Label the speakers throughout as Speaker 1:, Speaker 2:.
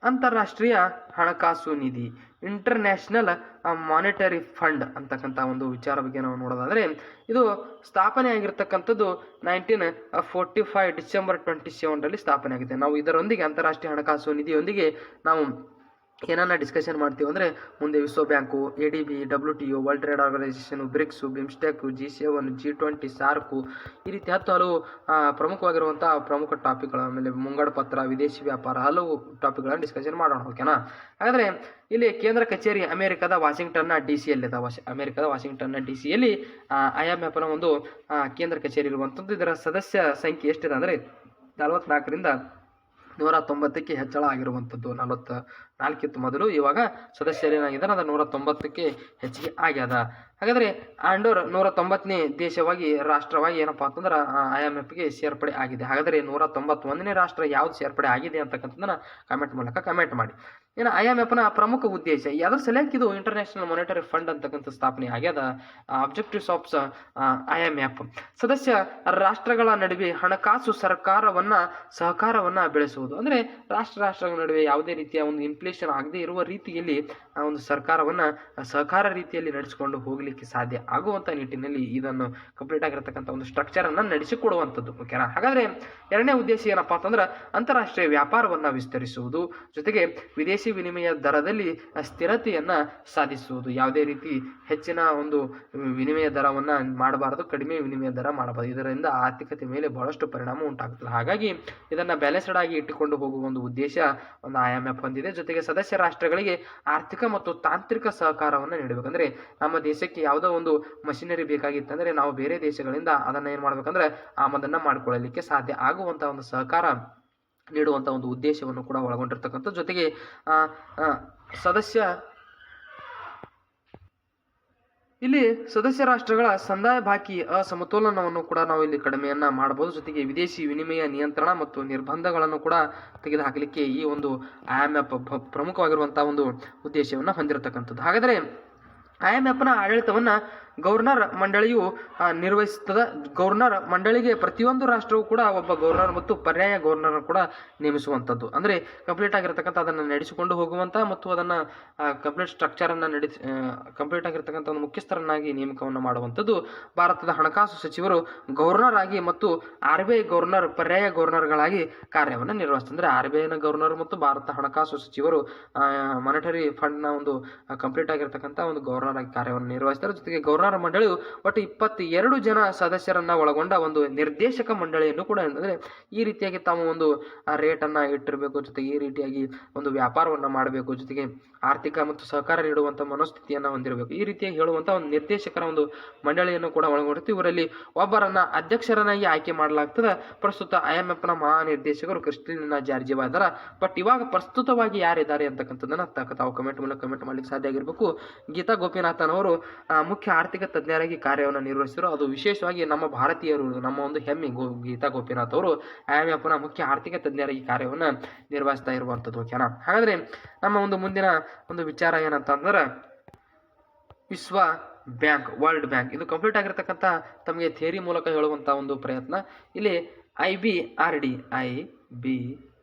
Speaker 1: ಅಂತಾರಾಷ್ಟ್ರೀಯ ಹಣಕಾಸು ನಿಧಿ, international monetary fund ಅಂತಕ್ಕಂಥ ಒಂದು ವಿಚಾರ ಬಗ್ಗೆ ನಾವು ನೋಡೋದಾದರೆ, ಇದು ಸ್ಥಾಪನೆ ಆಗಿರ್ತಕ್ಕಂಥದ್ದು 1945 ಡಿಸೆಂಬರ್ 27ರಲ್ಲಿ ಸ್ಥಾಪನೆ ಆಗಿದೆ. ನಾವು ಇದರೊಂದಿಗೆ ಅಂತಾರಾಷ್ಟ್ರೀಯ ಹಣಕಾಸು ನಿಧಿಯೊಂದಿಗೆ ನಾವು ಏನನ್ನ ಡಿಸ್ಕಷನ್ ಮಾಡ್ತೀವಿ ಅಂದರೆ, ಮುಂದೆ ವಿಶ್ವ bank, ADB, WTO, world trade organisation, BRICS, BIMSTEC, G7, G20, SAARC, ಈ ರೀತಿ 10 ಹಲವು ಪ್ರಮುಖವಾಗಿರುವಂಥ ಪ್ರಮುಖ ಟಾಪಿಕ್ಗಳು, ಆಮೇಲೆ ಮುಂಗಡ ಪತ್ರ, ವಿದೇಶಿ ವ್ಯಾಪಾರ, ಹಲವು ಟಾಪಿಕ್ಗಳನ್ನು ಡಿಸ್ಕಷನ್ ಮಾಡೋಣ. ಓಕೆನಾ? ಹಾಗಾದರೆ ಇಲ್ಲಿ ಕೇಂದ್ರ ಕಚೇರಿ ಅಮೆರಿಕದ ವಾಷಿಂಗ್ಟನ್ನ DC ಇದೆ. ಅಮೆರಿಕದ ವಾಷಿಂಗ್ಟನ್ನ DCಯಲ್ಲಿ IMFನ ಒಂದು ಕೇಂದ್ರ ಕಚೇರಿ ಇರುವಂಥದ್ದು. ಇದರ ಸದಸ್ಯ ಸಂಖ್ಯೆ ಎಷ್ಟಿದೆ ಅಂದರೆ 44ರಿಂದ 190ಕ್ಕೆ ಹೆಚ್ಚಳ ಆಗಿರುವಂಥದ್ದು. 44 ಮೊದಲು, ಇವಾಗ ಸದಸ್ಯರೇನಾಗಿದ್ದಾರೆ ಅದು 190ಕ್ಕೆ ಹೆಚ್ಚಿಗೆ ಆಗ್ಯದ. ಹಾಗಾದರೆ ಆಂಡೋರ್ 190ನೇ ದೇಶವಾಗಿ ರಾಷ್ಟ್ರವಾಗಿ ಏನಪ್ಪಾ ಅಂತಂದ್ರೆ IMFಗೆ ಸೇರ್ಪಡೆ ಆಗಿದೆ. ಹಾಗಾದರೆ 191ನೇ ರಾಷ್ಟ್ರ ಯಾವ್ದು ಸೇರ್ಪಡೆ ಆಗಿದೆ ಅಂತಕ್ಕಂಥದ್ದನ್ನ ಕಮೆಂಟ್ ಮೂಲಕ ಕಮೆಂಟ್ ಮಾಡಿ. ಇನ್ನು IMFನ ಪ್ರಮುಖ ಉದ್ದೇಶ ಯಾವ್ದ್ರ ಸಲಕ್ಕೆ ಇದು ಇಂಟರ್ನ್ಯಾಷನಲ್ ಮಾನಿಟರಿ ಫಂಡ್ ಅಂತಕ್ಕಂಥ ಸ್ಥಾಪನೆ ಆಗ್ಯದ. ಅಬ್ಜೆಕ್ಟಿವ್ಸ್ ಆಫ್ IMF ಸದಸ್ಯ ರಾಷ್ಟ್ರಗಳ ನಡುವೆ ಹಣಕಾಸು ಸಹಕಾರವನ್ನ ಬೆಳೆಸುವುದು. ಅಂದ್ರೆ ರಾಷ್ಟ್ರಗಳ ನಡುವೆ ಯಾವುದೇ ರೀತಿಯ ಒಂದು ಇನ್ಫ್ಲೇಷನ್ ಆಗದೆ ಇರುವ ರೀತಿಯಲ್ಲಿ ಒಂದು ಸರ್ಕಾರವನ್ನ ಸಹಕಾರ ರೀತಿಯಲ್ಲಿ ನಡೆಸಿಕೊಂಡು ಹೋಗ್ಲಿಕ್ಕೆ ಸಾಧ್ಯ ಆಗುವಂತ ನಿಟ್ಟಿನಲ್ಲಿ ಇದನ್ನು ಕಂಪ್ಲೀಟ್ ಆಗಿರತಕ್ಕಂಥ ಒಂದು ಸ್ಟ್ರಕ್ಚರ್ ಅನ್ನ ನಡೆಸಿಕೊಡುವಂಥದ್ದು. ಓಕೆನಾ? ಹಾಗಾದ್ರೆ ಎರಡನೇ ಉದ್ದೇಶ ಏನಪ್ಪಾ ಅಂತಂದ್ರೆ ಅಂತಾರಾಷ್ಟ್ರೀಯ ವ್ಯಾಪಾರವನ್ನ ವಿಸ್ತರಿಸುವುದು, ಜೊತೆಗೆ ವಿದೇಶಿ ವಿನಿಮಯ ದರದಲ್ಲಿ ಸ್ಥಿರತೆಯನ್ನ ಸಾಧಿಸುವುದು. ಯಾವುದೇ ರೀತಿ ಹೆಚ್ಚಿನ ಒಂದು ವಿನಿಮಯ ದರವನ್ನ ಮಾಡಬಾರದು, ಕಡಿಮೆ ವಿನಿಮಯ ದರ ಮಾಡಬಾರದು. ಇದರಿಂದ ಆರ್ಥಿಕತೆ ಮೇಲೆ ಬಹಳಷ್ಟು ಪರಿಣಾಮ ಉಂಟಾಗುತ್ತದೆ. ಹಾಗಾಗಿ ಇದನ್ನ ಬ್ಯಾಲೆನ್ಸ್ಡ್ ಆಗಿ ಇಟ್ಟುಕೊಂಡು ಹೋಗುವ ಒಂದು ಉದ್ದೇಶ ಒಂದು IMF ಹೊಂದಿದೆ. ಜೊತೆಗೆ ಸದಸ್ಯ ರಾಷ್ಟ್ರಗಳಿಗೆ ಆರ್ಥಿಕ ಮತ್ತು ತಾಂತ್ರಿಕ ಸಹಕಾರವನ್ನು ನೀಡಬೇಕಂದ್ರೆ, ನಮ್ಮ ದೇಶಕ್ಕೆ ಯಾವುದೋ ಒಂದು ಮಷಿನರಿ ಬೇಕಾಗಿತ್ತಂದ್ರೆ ನಾವು ಬೇರೆ ದೇಶಗಳಿಂದ ಅದನ್ನ ಏನ್ ಮಾಡ್ಬೇಕಂದ್ರೆ ಆಮದನ್ನ ಮಾಡಿಕೊಳ್ಳಲಿಕ್ಕೆ ಸಾಧ್ಯ ಆಗುವಂತ ಒಂದು ಸಹಕಾರ ನೀಡುವಂತ ಒಂದು ಉದ್ದೇಶವನ್ನು ಕೂಡ ಒಳಗೊಂಡಿರ್ತಕ್ಕಂಥ. ಜೊತೆಗೆ ಇಲ್ಲಿ ಸದಸ್ಯ ರಾಷ್ಟ್ರಗಳ ಸಂದಾಯ ಬಾಕಿ ಅಸಮತೋಲನವನ್ನು ಕೂಡ ನಾವು ಇಲ್ಲಿ ಕಡಿಮೆಯನ್ನ ಮಾಡಬಹುದು. ಜೊತೆಗೆ ವಿದೇಶಿ ವಿನಿಮಯ ನಿಯಂತ್ರಣ ಮತ್ತು ನಿರ್ಬಂಧಗಳನ್ನು ಕೂಡ ತೆಗೆದುಹಾಕಲಿಕ್ಕೆ ಈ ಒಂದು IMF ಪ್ರಮುಖವಾಗಿರುವಂತಹ ಒಂದು ಉದ್ದೇಶವನ್ನ ಹೊಂದಿರತಕ್ಕಂಥದ್ದು. ಹಾಗಾದರೆ IMFನ ಆಡಳಿತವನ್ನ ಗವರ್ನರ್ ಮಂಡಳಿಯು ನಿರ್ವಹಿಸುತ್ತದೆ. ಗವರ್ನರ್ ಮಂಡಳಿಗೆ ಪ್ರತಿಯೊಂದು ರಾಷ್ಟ್ರವು ಕೂಡ ಒಬ್ಬ ಗವರ್ನರ್ ಮತ್ತು ಪರ್ಯಾಯ ಗವರ್ನರ್ ಕೂಡ ನೇಮಿಸುವಂಥದ್ದು. ಅಂದ್ರೆ ಕಂಪ್ಲೀಟ್ ಆಗಿರ್ತಕ್ಕಂಥ ಅದನ್ನು ನಡೆಸಿಕೊಂಡು ಹೋಗುವಂತ ಮತ್ತು ಅದನ್ನ ಕಂಪ್ಲೀಟ್ ಸ್ಟ್ರಕ್ಚರ್ ಅನ್ನ ಕಂಪ್ಲೀಟ್ ಆಗಿರ್ತಕ್ಕಂಥ ಒಂದು ಮುಖ್ಯಸ್ಥರನ್ನಾಗಿ ನೇಮಕವನ್ನು ಮಾಡುವಂಥದ್ದು ಭಾರತದ ಹಣಕಾಸು ಸಚಿವರು ಗವರ್ನರ್ ಆಗಿ ಮತ್ತು RBI ಗವರ್ನರ್ ಪರ್ಯಾಯ ಗವರ್ನರ್ಗಳಾಗಿ ಕಾರ್ಯವನ್ನು ನಿರ್ವಹಿಸ್ತಾರೆ. ಅಂದ್ರೆ RBIನ ಗವರ್ನರ್ ಮತ್ತು ಭಾರತ ಹಣಕಾಸು ಸಚಿವರು ಮಾನಿಟರಿ ಫಂಡ್ ನ ಒಂದು ಕಂಪ್ಲೀಟ್ ಆಗಿರ್ತಕ್ಕಂಥ ಒಂದು ಗವರ್ನರ್ ಆಗಿ ಕಾರ್ಯವನ್ನು ನಿರ್ವಹಿಸ್ತಾರೆ. ಜೊತೆಗೆ ಗವರ್ನರ್ ಮಂಡಳಿಯು ಒಟ್ಟು 22 ಜನ ಸದಸ್ಯರನ್ನ ಒಳಗೊಂಡ ಒಂದು ನಿರ್ದೇಶಕ ಮಂಡಳಿಯನ್ನು ಕೂಡ, ಅಂದ್ರೆ ಈ ರೀತಿಯಾಗಿ ತಾವು ಒಂದು ರೇಟ್ ಅನ್ನ ಇಟ್ಟಿರಬೇಕು, ಜೊತೆಗೆ ಈ ರೀತಿಯಾಗಿ ಒಂದು ವ್ಯಾಪಾರವನ್ನ ಮಾಡಬೇಕು, ಜೊತೆಗೆ ಆರ್ಥಿಕ ಮತ್ತು ಸಹಕಾರ ನೀಡುವಂತ ಮನೋಸ್ಥಿತಿಯನ್ನ ಹೊಂದಿರಬೇಕು, ಈ ರೀತಿಯಾಗಿ ಹೇಳುವಂತ ಒಂದು ನಿರ್ದೇಶಕರ ಒಂದು ಮಂಡಳಿಯನ್ನು ಕೂಡ ಒಳಗೊಂಡಿರುತ್ತೆ. ಇವರಲ್ಲಿ ಒಬ್ಬರನ್ನ ಅಧ್ಯಕ್ಷರನ್ನಾಗಿ ಆಯ್ಕೆ ಮಾಡಲಾಗ್ತದೆ. ಪ್ರಸ್ತುತ IMFನ ಮಹಾನಿರ್ದೇಶಕರು ಕ್ರಿಸ್ಟಿನಾ ಜಾರ್ಜಿಯವಾ ಇದ್ದಾರೆ. ಬಟ್ ಇವಾಗ ಪ್ರಸ್ತುತವಾಗಿ ಯಾರಿದ್ದಾರೆ ಅಂತಕ್ಕಂಥದ್ದನ್ನ ತಾವು ಕಮೆಂಟ್ ಮೂಲಕ ಕಮೆಂಟ್ ಮಾಡ್ಲಿಕ್ಕೆ ಸಾಧ್ಯ ಆಗಿರ್ಬೇಕು. ಗೀತಾ ಗೋಪಿನಾಥನ್ ಅವರು ಮುಖ್ಯ ಆರ್ಥಿಕ ತಜ್ಞರಾಗಿ ಕಾರ್ಯವನ್ನು ನಿರ್ವಹಿಸಿದರು. ಅದು ವಿಶೇಷವಾಗಿ ನಮ್ಮ ಭಾರತೀಯರು, ನಮ್ಮ ಒಂದು ಹೆಮ್ಮೆ ಗೀತಾ ಗೋಪಿನಾಥ್ ಅವರು IMFನ ಮುಖ್ಯ ಆರ್ಥಿಕ ತಜ್ಞರಾಗಿ ಕಾರ್ಯವನ್ನು ನಿರ್ವಹಿಸ್ತಾ ಇರುವಂಥದ್ದು. ಓಕೆನಾ? ಹಾಗಾದ್ರೆ ನಮ್ಮ ಒಂದು ಮುಂದಿನ ಒಂದು ವಿಚಾರ ಏನಂತ ಅಂದ್ರೆ ವಿಶ್ವ ಬ್ಯಾಂಕ್, ವರ್ಲ್ಡ್ ಬ್ಯಾಂಕ್. ಇದು ಕಂಪ್ಲೀಟ್ ಆಗಿರ್ತಕ್ಕಂಥ ತಮಗೆ ಥಿಯರಿ ಮೂಲಕ ಹೇಳುವಂತ ಒಂದು ಪ್ರಯತ್ನ. ಇಲ್ಲಿ IBRD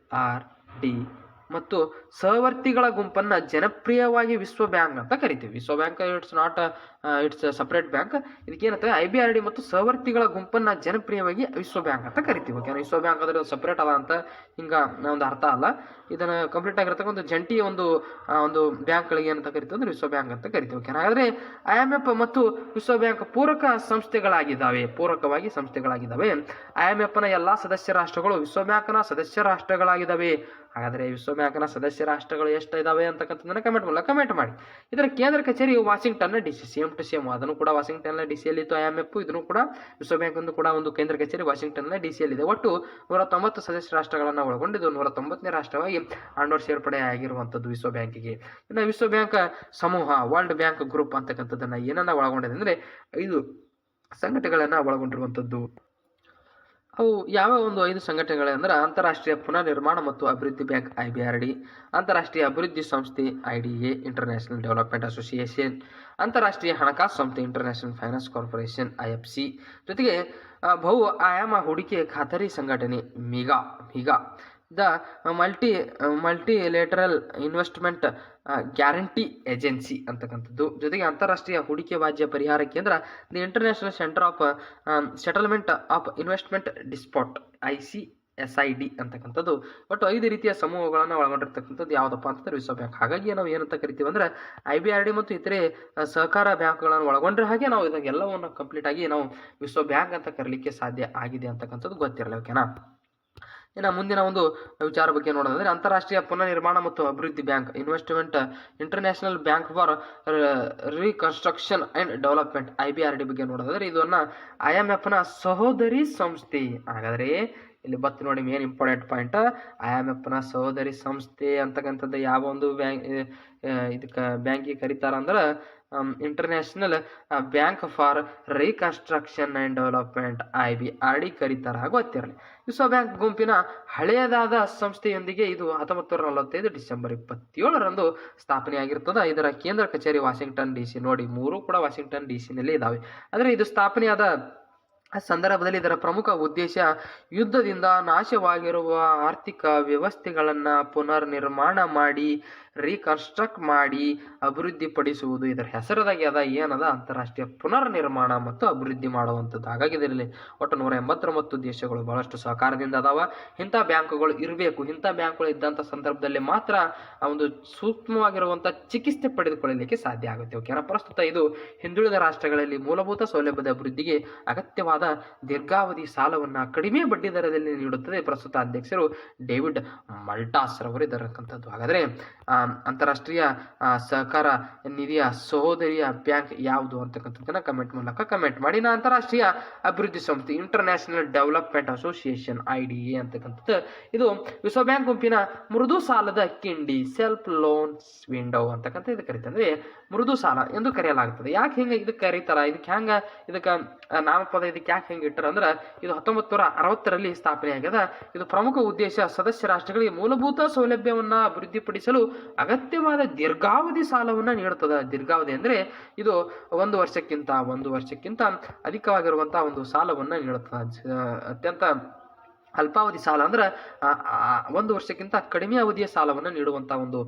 Speaker 1: ಮತ್ತು ಸಹವರ್ತಿಗಳ ಗುಂಪನ್ನ ಜನಪ್ರಿಯವಾಗಿ ವಿಶ್ವ ಬ್ಯಾಂಕ್ ಅಂತ ಕರಿತೀವಿ. ವಿಶ್ವ ಬ್ಯಾಂಕ್ ಇಟ್ಸ್ ಸಪರೇಟ್ ಬ್ಯಾಂಕ್. ಇದಕ್ಕೇನಂತ IBRD ಮತ್ತು ಸಹವರ್ತಿಗಳ ಗುಂಪನ್ನ ಜನಪ್ರಿಯವಾಗಿ ವಿಶ್ವ ಬ್ಯಾಂಕ್ ಅಂತ ಕರಿತೀವಿ. ಓಕೆ, ವಿಶ್ವ ಬ್ಯಾಂಕ್ ಅಂದ್ರೆ ಸಪರೇಟ್ ಅಲ್ಲ ಅಂತ ಹಿಂಗ ಒಂದು ಅರ್ಥ ಅಲ್ಲ. ಇದನ್ನ ಕಂಪ್ಲೀಟ್ ಆಗಿರತಕ್ಕ ಒಂದು ಜಂಟಿ ಒಂದು ಬ್ಯಾಂಕ್ಗಳಿಗೆ ಏನಂತ ಕರಿತೀವಿ ಅಂದ್ರೆ ವಿಶ್ವ ಬ್ಯಾಂಕ್ ಅಂತ ಕರಿತೀವಿ. ಓಕೆ, ಹಾಗಾದ್ರೆ IMF ಮತ್ತು ವಿಶ್ವ ಬ್ಯಾಂಕ್ ಪೂರಕವಾಗಿ ಸಂಸ್ಥೆಗಳಾಗಿದ್ದಾವೆ. IMFನ ಎಲ್ಲಾ ಸದಸ್ಯ ರಾಷ್ಟ್ರಗಳು ವಿಶ್ವ ಬ್ಯಾಂಕ್ನ ಸದಸ್ಯ ರಾಷ್ಟ್ರಗಳಾಗಿದ್ದಾವೆ. ಹಾಗಾದ್ರೆ ವಿಶ್ವ ಬ್ಯಾಂಕ್ನ ಸದಸ್ಯ ರಾಷ್ಟ್ರಗಳು ಎಷ್ಟಿದಾವೆ ಅಂತಕ್ಕಂಥದ್ದನ್ನ ಕಮೆಂಟ್ ಮೂಲಕ ಕಮೆಂಟ್ ಮಾಡಿ. ಇದರ ಕೇಂದ್ರ ಕಚೇರಿ Washington DC, same to same ಅದನ್ನು ಕೂಡ ವಾಷಿಂಗ್ಟನ್ DC ಅಲ್ಲಿ ಇತ್ತು IMF. ಇದನ್ನು ಕೂಡ ವಿಶ್ವ ಬ್ಯಾಂಕ್ ಒಂದು ಕೂಡ ಒಂದು ಕೇಂದ್ರ ಕಚೇರಿ ವಾಷಿಂಗ್ಟನ್ DC ಅಲ್ಲಿ ಇದೆ. ಒಟ್ಟು 190 ಸದಸ್ಯ ರಾಷ್ಟ್ರಗಳನ್ನ ಒಳಗೊಂಡಿದ್ದು 190ನೇ ರಾಷ್ಟ್ರವಾಗಿ ಆಂಡೋರ್ ಸೇರ್ಪಡೆ ಆಗಿರುವಂತದ್ದು ವಿಶ್ವ ಬ್ಯಾಂಕಿಗೆ. ಇನ್ನು ವಿಶ್ವ ಬ್ಯಾಂಕ್ ಸಮೂಹ, ವರ್ಲ್ಡ್ ಬ್ಯಾಂಕ್ ಗ್ರೂಪ್ ಅಂತಕ್ಕಂಥದ್ದನ್ನ ಏನನ್ನ ಒಳಗೊಂಡಿದೆ ಅಂದ್ರೆ 5 ಸಂಘಟನೆಗಳನ್ನ ಒಳಗೊಂಡಿರುವಂತದ್ದು. ಅವು ಯಾವ ಒಂದು 5 ಸಂಘಟನೆಗಳಂದ್ರೆ ಅಂತಾರಾಷ್ಟ್ರೀಯ ಪುನರ್ನಿರ್ಮಾಣ ಮತ್ತು ಅಭಿವೃದ್ಧಿ ಬ್ಯಾಂಕ್ IBRD, ಅಂತಾರಾಷ್ಟ್ರೀಯ ಅಭಿವೃದ್ಧಿ ಸಂಸ್ಥೆ IDA, ಇಂಟರ್ನ್ಯಾಷನಲ್ ಡೆವಲಪ್ಮೆಂಟ್ ಅಸೋಸಿಯೇಷನ್, ಅಂತಾರಾಷ್ಟ್ರೀಯ ಹಣಕಾಸು ಸಂಸ್ಥೆ ಇಂಟರ್ನ್ಯಾಷನಲ್ ಫೈನಾನ್ಸ್ ಕಾರ್ಪೊರೇಷನ್ IFC, ಜೊತೆಗೆ ಬಹು ಆಯಾಮ ಹೂಡಿಕೆ ಖಾತರಿ ಸಂಘಟನೆ MIGA, the multilateral investment guarantee agency ಅಂತಕ್ಕಂಥದ್ದು. ಜೊತೆಗೆ ಅಂತಾರಾಷ್ಟ್ರೀಯ ಹೂಡಿಕೆ ವ್ಯಾಜ್ಯ ಪರಿಹಾರ ಕೇಂದ್ರ, the international centre of settlement of investment dispute ICSID ಅಂತಕ್ಕಂಥದ್ದು. ಒಟ್ಟು 5 ರೀತಿಯ ಸಮೂಹಗಳನ್ನು ಒಳಗೊಂಡಿರ್ತಕ್ಕಂಥದ್ದು ಯಾವುದಪ್ಪ ಅಂತಂದ್ರೆ ವಿಶ್ವ ಬ್ಯಾಂಕ್. ಹಾಗಾಗಿ ನಾವು ಏನಂತ ಕರಿತೀವಿ ಅಂದ್ರೆ IBRD ಮತ್ತು ಇತರೆ ಸಹಕಾರ ಬ್ಯಾಂಕ್ಗಳನ್ನು ಒಳಗೊಂಡ್ರೆ ಹಾಗೆ ನಾವು ಇದೆಲ್ಲವನ್ನು ಕಂಪ್ಲೀಟ್ ಆಗಿ ನಾವು ವಿಶ್ವ ಬ್ಯಾಂಕ್ ಅಂತ ಕರೀಲಿಕ್ಕೆ ಸಾಧ್ಯ ಆಗಿದೆ ಅಂತಕ್ಕಂಥದ್ದು ಗೊತ್ತಿರಲಿ. ಓಕೆನಾ. ಇನ್ನು ಮುಂದಿನ ಒಂದು ವಿಚಾರ ಬಗ್ಗೆ ನೋಡೋದಾದ್ರೆ ಅಂತಾರಾಷ್ಟ್ರೀಯ ಪುನರ್ನಿರ್ಮಾಣ ಮತ್ತು ಅಭಿವೃದ್ಧಿ bank, international bank for reconstruction and development IBRD ಬಗ್ಗೆ ನೋಡೋದಾದ್ರೆ ಇದನ್ನ IMFನ ಸಹೋದರಿ ಸಂಸ್ಥೆ. ಹಾಗಾದ್ರೆ ಇಲ್ಲಿ ಬತ್ತು ನೋಡಿ ಮೇನ್ ಇಂಪಾರ್ಟೆಂಟ್ ಪಾಯಿಂಟ್, IMFನ ಸಹೋದರಿ ಸಂಸ್ಥೆ ಅಂತಕ್ಕಂಥದ್ದು ಯಾವ ಒಂದು ಇದಕ್ಕೆ ಬ್ಯಾಂಕಿಗೆ ಕರೀತಾರ ಅಂದ್ರೆ international bank for reconstruction and development IBRD ಕರೀತಾರ, ಗೊತ್ತಿರಲಿ. ವಿಶ್ವ ಬ್ಯಾಂಕ್ ಗುಂಪಿನ ಹಳೆಯದಾದ ಸಂಸ್ಥೆಯೊಂದಿಗೆ ಇದು 1945 ಡಿಸೆಂಬರ್ 27ರಂದು ಸ್ಥಾಪನೆಯಾಗಿರ್ತದೆ. ಇದರ ಕೇಂದ್ರ ಕಚೇರಿ ವಾಷಿಂಗ್ಟನ್ DC. ನೋಡಿ, 3 ಕೂಡ ವಾಷಿಂಗ್ಟನ್ DC ನಲ್ಲಿ ಇದಾವೆ. ಆದರೆ ಇದು ಸ್ಥಾಪನೆಯಾದ ಸಂದರ್ಭದಲ್ಲಿ ಇದರ ಪ್ರಮುಖ ಉದ್ದೇಶ ಯುದ್ಧದಿಂದ ನಾಶವಾಗಿರುವ ಆರ್ಥಿಕ ವ್ಯವಸ್ಥೆಗಳನ್ನು ಪುನರ್ ನಿರ್ಮಾಣ ಮಾಡಿ ರೀಕನ್ಸ್ಟ್ರಕ್ಟ್ ಮಾಡಿ ಅಭಿವೃದ್ಧಿಪಡಿಸುವುದು. ಇದರ ಹೆಸರದಾಗಿ ಅದ ಏನದ ಅಂತಾರಾಷ್ಟ್ರೀಯ ಪುನರ್ ನಿರ್ಮಾಣ ಮತ್ತು ಅಭಿವೃದ್ಧಿ ಮಾಡುವಂಥದ್ದು. ಹಾಗಾಗಿ ಇದರಲ್ಲಿ ಒಟ್ಟು 189 ದೇಶಗಳು ಬಹಳಷ್ಟು ಸಹಕಾರದಿಂದ ಅದಾವ. ಇಂಥ ಬ್ಯಾಂಕುಗಳು ಇರಬೇಕು. ಇಂಥ ಬ್ಯಾಂಕುಗಳು ಇದ್ದಂಥ ಸಂದರ್ಭದಲ್ಲಿ ಮಾತ್ರ ಆ ಒಂದು ಸೂಕ್ಷ್ಮವಾಗಿರುವಂಥ ಚಿಕಿತ್ಸೆ ಪಡೆದುಕೊಳ್ಳಲಿಕ್ಕೆ ಸಾಧ್ಯ ಆಗುತ್ತೆ. ಓಕೆನಾ. ಪ್ರಸ್ತುತ ಇದು ಹಿಂದುಳಿದ ರಾಷ್ಟ್ರಗಳಲ್ಲಿ ಮೂಲಭೂತ ಸೌಲಭ್ಯದ ಅಭಿವೃದ್ಧಿಗೆ ಅಗತ್ಯವಾದ ದೀರ್ಘಾವಧಿ ಸಾಲವನ್ನು ಕಡಿಮೆ ಬಡ್ಡಿ ದರದಲ್ಲಿ ನೀಡುತ್ತದೆ. ಪ್ರಸ್ತುತ ಅಧ್ಯಕ್ಷರು ಡೇವಿಡ್ ಮಲ್ಟಾಸ್ ರವರು ಇರತಕ್ಕಂಥದ್ದು. ಹಾಗಾದರೆ ಅಂತಾರಾಷ್ಟ್ರೀಯ ಸಹಕಾರ ನಿಧಿಯ ಸಹೋದರಿಯ ಬ್ಯಾಂಕ್ ಯಾವುದು ಅಂತಕ್ಕಂಥದ್ದನ್ನ ಕಮೆಂಟ್ ಮೂಲಕ ಕಮೆಂಟ್ ಮಾಡಿ. ಅಂತಾರಾಷ್ಟ್ರೀಯ ಅಭಿವೃದ್ಧಿ ಸಂಸ್ಥೆ ಇಂಟರ್ನ್ಯಾಷನಲ್ ಡೆವಲಪ್ಮೆಂಟ್ ಅಸೋಸಿಯೇಷನ್ IDA ಅಂತಕ್ಕಂಥದ್ದು ಇದು ವಿಶ್ವ ಬ್ಯಾಂಕ್ ಗುಂಪಿನ ಮೃದು ಸಾಲದ ಕಿಂಡಿ, ಸೆಲ್ಫ್ ಲೋನ್ಸ್ ವಿಂಡೋ ಅಂತಕ್ಕಂಥ ಇದು ಕರೀತಾರೆ. ಅಂದ್ರೆ ಮೃದು ಸಾಲ ಎಂದು ಕರೆಯಲಾಗುತ್ತದೆ. ಯಾಕೆ ಹಿಂಗೆ ಇದಕ್ಕೆ ಕರೀತಾರ, ಇದಕ್ಕೆ ನಾಮಪದ ಇದಕ್ಕೆ ಯಾಕೆ ಹೆಂಗೆ ಇಟ್ಟಾರ ಅಂದ್ರೆ ಇದು 1960ರಲ್ಲಿ ಸ್ಥಾಪನೆ ಆಗ್ಯದ. ಇದು ಪ್ರಮುಖ ಉದ್ದೇಶ ಸದಸ್ಯ ರಾಷ್ಟ್ರಗಳಿಗೆ ಮೂಲಭೂತ ಸೌಲಭ್ಯವನ್ನ ಅಭಿವೃದ್ಧಿಪಡಿಸಲು ಅಗತ್ಯವಾದ ದೀರ್ಘಾವಧಿ ಸಾಲವನ್ನು ನೀಡುತ್ತದೆ. ದೀರ್ಘಾವಧಿ ಅಂದ್ರೆ ಇದು 1 ವರ್ಷಕ್ಕಿಂತ ಅಧಿಕವಾಗಿರುವಂತಹ ಒಂದು ಸಾಲವನ್ನ ನೀಡುತ್ತದೆ. ಅತ್ಯಂತ ಅಲ್ಪಾವಧಿ ಸಾಲ ಅಂದ್ರೆ 1 ವರ್ಷಕ್ಕಿಂತ ಕಡಿಮೆ ಅವಧಿಯ ಸಾಲವನ್ನು ನೀಡುವಂತಹ ಒಂದು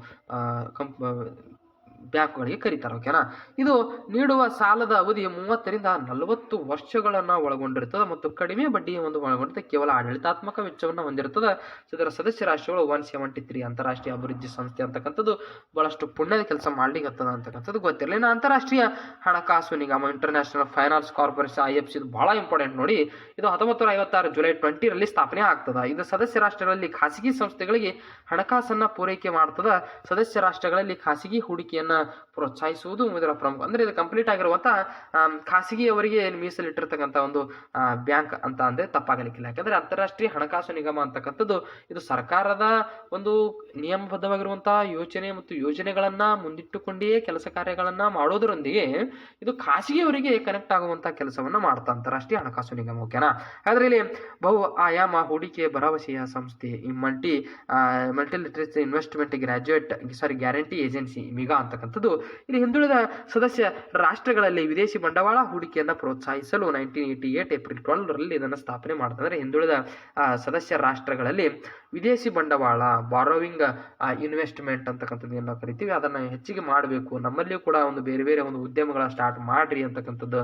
Speaker 1: ಬ್ಯಾಂಕ್ಗಳಿಗೆ ಕರೀತಾರೆ. ಓಕೆನಾ. ಇದು ನೀಡುವ ಸಾಲದ ಅವಧಿ 30ರಿಂದ 40 ವರ್ಷಗಳನ್ನು ಒಳಗೊಂಡಿರ್ತದೆ ಮತ್ತು ಕಡಿಮೆ ಬಡ್ಡಿಯ ಒಂದು ಒಳಗೊಂಡಿರುತ್ತೆ. ಕೇವಲ ಆಡಳಿತಾತ್ಮಕ ವೆಚ್ಚವನ್ನು ಹೊಂದಿರುತ್ತದೆ. ಇದರ ಸದಸ್ಯ ರಾಷ್ಟ್ರಗಳು 173. ಅಂತಾರಾಷ್ಟ್ರೀಯ ಅಭಿವೃದ್ಧಿ ಸಂಸ್ಥೆ ಅಂತಕ್ಕಂಥದ್ದು ಬಹಳಷ್ಟು ಪುಣ್ಯದ ಕೆಲಸ ಮಾಡ್ಲಿಕ್ಕತ್ತದ ಅಂತಕ್ಕಂಥದ್ದು ಗೊತ್ತಿರಲಿ. ಇನ್ನು ಅಂತಾರಾಷ್ಟ್ರೀಯ ಹಣಕಾಸು ನಿಗಮ ಇಂಟರ್ನ್ಯಾಷನಲ್ ಫೈನಾನ್ಸ್ ಕಾರ್ಪೊರೇಷನ್ IFC ಇದು ಬಹಳ ಇಂಪಾರ್ಟೆಂಟ್ ನೋಡಿ. ಇದು 1956 ಜುಲೈ 20ರಲ್ಲಿ ಸ್ಥಾಪನೆ ಆಗ್ತದೆ. ಇದು ಸದಸ್ಯ ರಾಷ್ಟ್ರಗಳಲ್ಲಿ ಖಾಸಗಿ ಸಂಸ್ಥೆಗಳಿಗೆ ಹಣಕಾಸನ್ನ ಪೂರೈಕೆ ಮಾಡ್ತದ. ಸದಸ್ಯ ರಾಷ್ಟ್ರಗಳಲ್ಲಿ ಖಾಸಗಿ ಹೂಡಿಕೆಯನ್ನ ಪ್ರೋತ್ಸಾಹಿಸುವುದು ಇದರ ಪ್ರಮುಖ. ಅಂದ್ರೆ ಇದು ಕಂಪ್ಲೀಟ್ ಆಗಿರುವಂತಹ ಖಾಸಗಿಯವರಿಗೆ ಮೀಸಲಿಟ್ಟಿರ್ತಕ್ಕಂಥ ಒಂದು ಬ್ಯಾಂಕ್ ಅಂತ ಅಂದ್ರೆ ತಪ್ಪಾಗಲಿಕ್ಕಿಲ್ಲ. ಯಾಕಂದ್ರೆ ಅಂತಾರಾಷ್ಟ್ರೀಯ ಹಣಕಾಸು ನಿಗಮ ಅಂತಕ್ಕಂಥದ್ದು ಇದು ಸರ್ಕಾರದ ಒಂದು ನಿಯಮಬದ್ಧವಾಗಿರುವಂತಹ ಯೋಚನೆ ಮತ್ತು ಯೋಜನೆಗಳನ್ನ ಮುಂದಿಟ್ಟುಕೊಂಡೇ ಕೆಲಸ ಕಾರ್ಯಗಳನ್ನ ಮಾಡೋದರೊಂದಿಗೆ ಇದು ಖಾಸಗಿಯವರಿಗೆ ಕನೆಕ್ಟ್ ಆಗುವಂತಹ ಕೆಲಸವನ್ನ ಮಾಡ್ತಾ ಅಂತಾರಾಷ್ಟ್ರೀಯ ಹಣಕಾಸು ನಿಗಮ. ಓಕೆನಾ. ಆದ್ರೆ ಇಲ್ಲಿ ಬಹು ಆಯಾಮ ಹೂಡಿಕೆ ಭರವಸೆಯ ಸಂಸ್ಥೆ ಈ ಮಲ್ಟಿಲಿಟರೇಚರ್ ಇನ್ವೆಸ್ಟ್ಮೆಂಟ್ ಗ್ಯಾರಂಟಿ ಏಜೆನ್ಸಿ MIGA ಅಂತಕ್ಕಂಥದ್ದು ಇಲ್ಲಿ ಹಿಂದುಳಿದ ಸದಸ್ಯ ರಾಷ್ಟ್ರಗಳಲ್ಲಿ ವಿದೇಶಿ ಬಂಡವಾಳ ಹೂಡಿಕೆಯನ್ನು ಪ್ರೋತ್ಸಾಹಿಸಲು 1988 ಏಪ್ರಿಲ್ 12ರಲ್ಲಿ ಇದನ್ನು ಸ್ಥಾಪನೆ ಮಾಡ್ತಾರೆ. ಹಿಂದುಳಿದ ಸದಸ್ಯ ರಾಷ್ಟ್ರಗಳಲ್ಲಿ ವಿದೇಶಿ ಬಂಡವಾಳ ಬಾರೋವಿಂಗ್ ಇನ್ವೆಸ್ಟ್ಮೆಂಟ್ ಅಂತಕ್ಕಂಥದ್ದು ಏನು ಕರಿತೀವಿ ಅದನ್ನ ಹೆಚ್ಚಿಗೆ ಮಾಡಬೇಕು. ನಮ್ಮಲ್ಲಿಯೂ ಕೂಡ ಒಂದು ಬೇರೆ ಬೇರೆ ಒಂದು ಉದ್ಯಮಗಳ ಸ್ಟಾರ್ಟ್ ಮಾಡ್ರಿ ಅಂತಕ್ಕಂಥದ್ದು